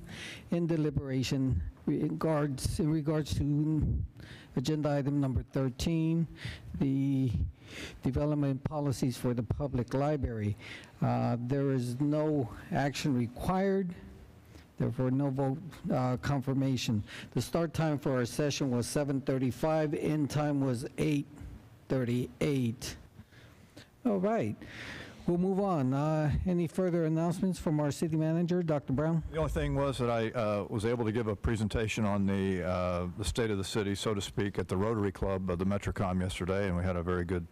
and deliberation in regards to agenda item number 13, the development policies for the public library. There is no action required, therefore no vote confirmation. The start time for our session was 7:35, end time was 8:38. All right. We'll move on. Any further announcements from our city manager, Dr. Brown? The only thing was that I was able to give a presentation on the state of the city, so to speak, at the Rotary Club of the Metrocom yesterday, and we had a very good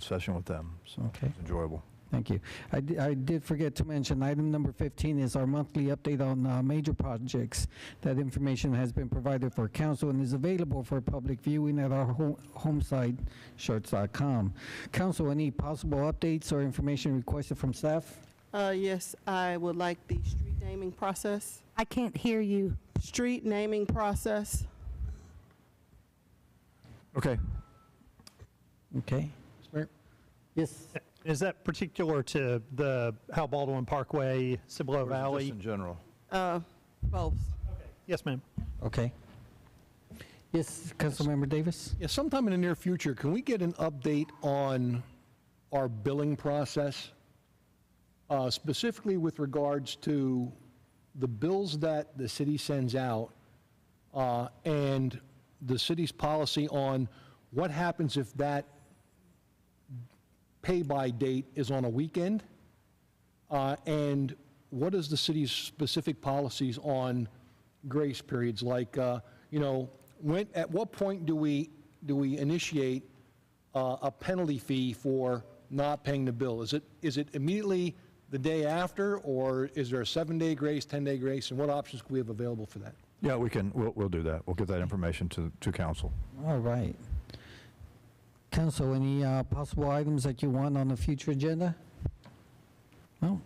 session with them. So Okay. it was enjoyable. Thank you. I did forget to mention, item number 15 is our monthly update on major projects. That information has been provided for council and is available for public viewing at our home site, Schertz.com. Council, any possible updates or information requested from staff? Yes, I would like the street naming process. I can't hear you. Street naming process. Okay. Okay. Yes. Is that particular to the Hal Baldwin Parkway, Cibolo Valley? Just in general. Both. Yes, ma'am. Okay. Yes, Councilmember Davis? Yeah, sometime in the near future, can we get an update on our billing process? Specifically with regards to the bills that the city sends out and the city's policy on what happens if that pay-by date is on a weekend, and what is the city's specific policies on grace periods? Like, at what point do we initiate a penalty fee for not paying the bill? Is it immediately the day after, or is there a 7-day grace, 10-day grace, and what options do we have available for that? Yeah, we'll do that. We'll get that information to council. All right. Council, any possible items that you want on the future agenda? No?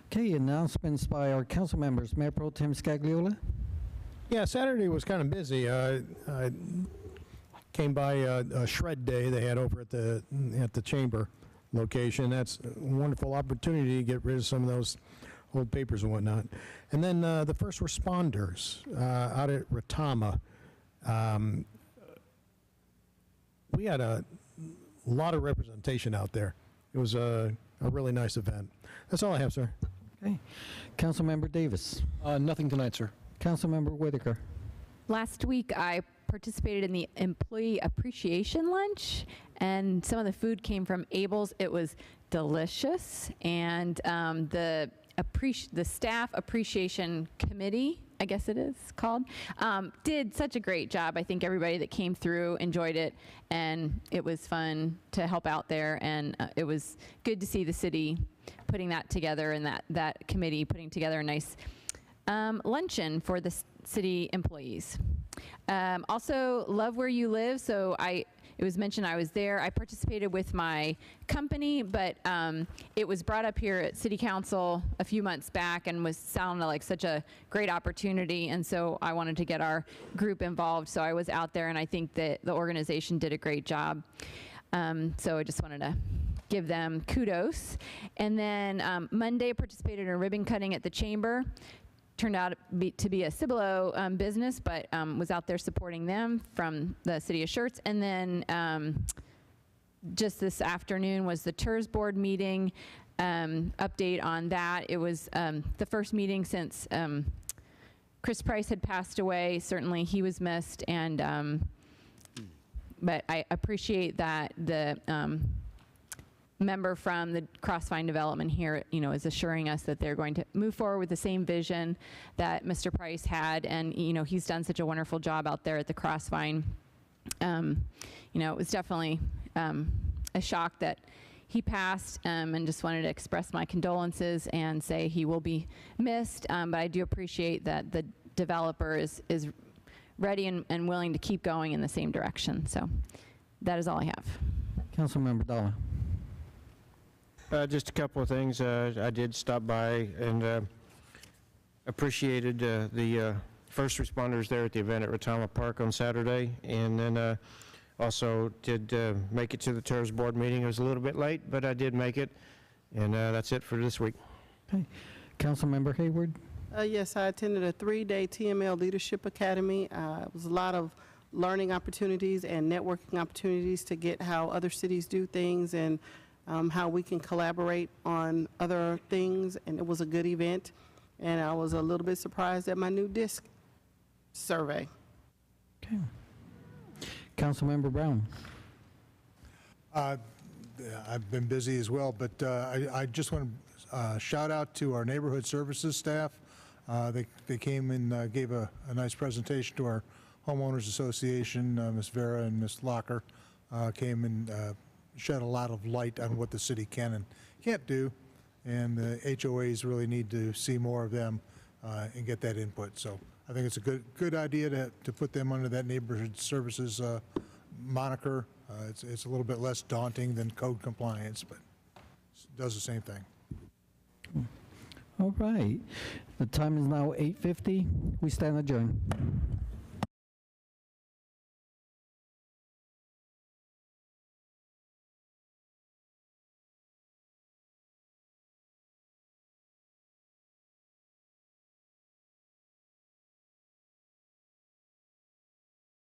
Okay, announcements by our council members. Mayor Pro Tem Scagliola? Yeah, Saturday was kind of busy. I came by a shred day they had over at the chamber location. That's a wonderful opportunity to get rid of some of those old papers and whatnot. And then the first responders out at Retama. We had a lot of representation out there. It was a really nice event. That's all I have, sir. Okay. Councilmember Davis? Nothing tonight, sir. Councilmember Whitaker? Last week, I participated in the Employee Appreciation Lunch, and some of the food came from Abel's. It was delicious, and the Staff Appreciation Committee, I guess it is called, did such a great job. I think everybody that came through enjoyed it, and it was fun to help out there, and it was good to see the city putting that together, and that committee putting together a nice luncheon for the city employees. Also, love where you live. So it was mentioned I was there. I participated with my company, but it was brought up here at City Council a few months back and sounded like such a great opportunity. And so I wanted to get our group involved. So I was out there, and I think that the organization did a great job. So I just wanted to give them kudos. And then Monday, I participated in a ribbon cutting at the chamber. Turned out to be a Cibolo business, but was out there supporting them from the city of Schertz. And then just this afternoon was the TERS board meeting. Update on that. It was the first meeting since Chris Price had passed away. Certainly he was missed, and but I appreciate that the member from the Crossvine development here, is assuring us that they're going to move forward with the same vision that Mr. Price had, and he's done such a wonderful job out there at the Crossvine. It was definitely a shock that he passed, and just wanted to express my condolences and say he will be missed. But I do appreciate that the developer is ready and willing to keep going in the same direction. So that is all I have. Councilmember Dalla. Just a couple of things. I did stop by and appreciated the first responders there at the event at Retama Park on Saturday, and then also did make it to the TERS board meeting. It was a little bit late, but I did make it, And that's it for this week. Okay. Councilmember Hayward? Yes, I attended a 3-day TML Leadership Academy. It was a lot of learning opportunities and networking opportunities to get how other cities do things and how we can collaborate on other things, and it was a good event. And I was a little bit surprised at my new DISC survey. Okay. Councilmember Brown? I've been busy as well, but I just want to shout out to our neighborhood services staff. They came and gave a nice presentation to our homeowners association. Ms. Vera and Ms. Locker came and shed a lot of light on what the city can and can't do, and the HOAs really need to see more of them and get that input. So I think it's a good idea to put them under that neighborhood services moniker. It's a little bit less daunting than code compliance, but it does the same thing. All right. The time is now 8:50. We stand adjourned.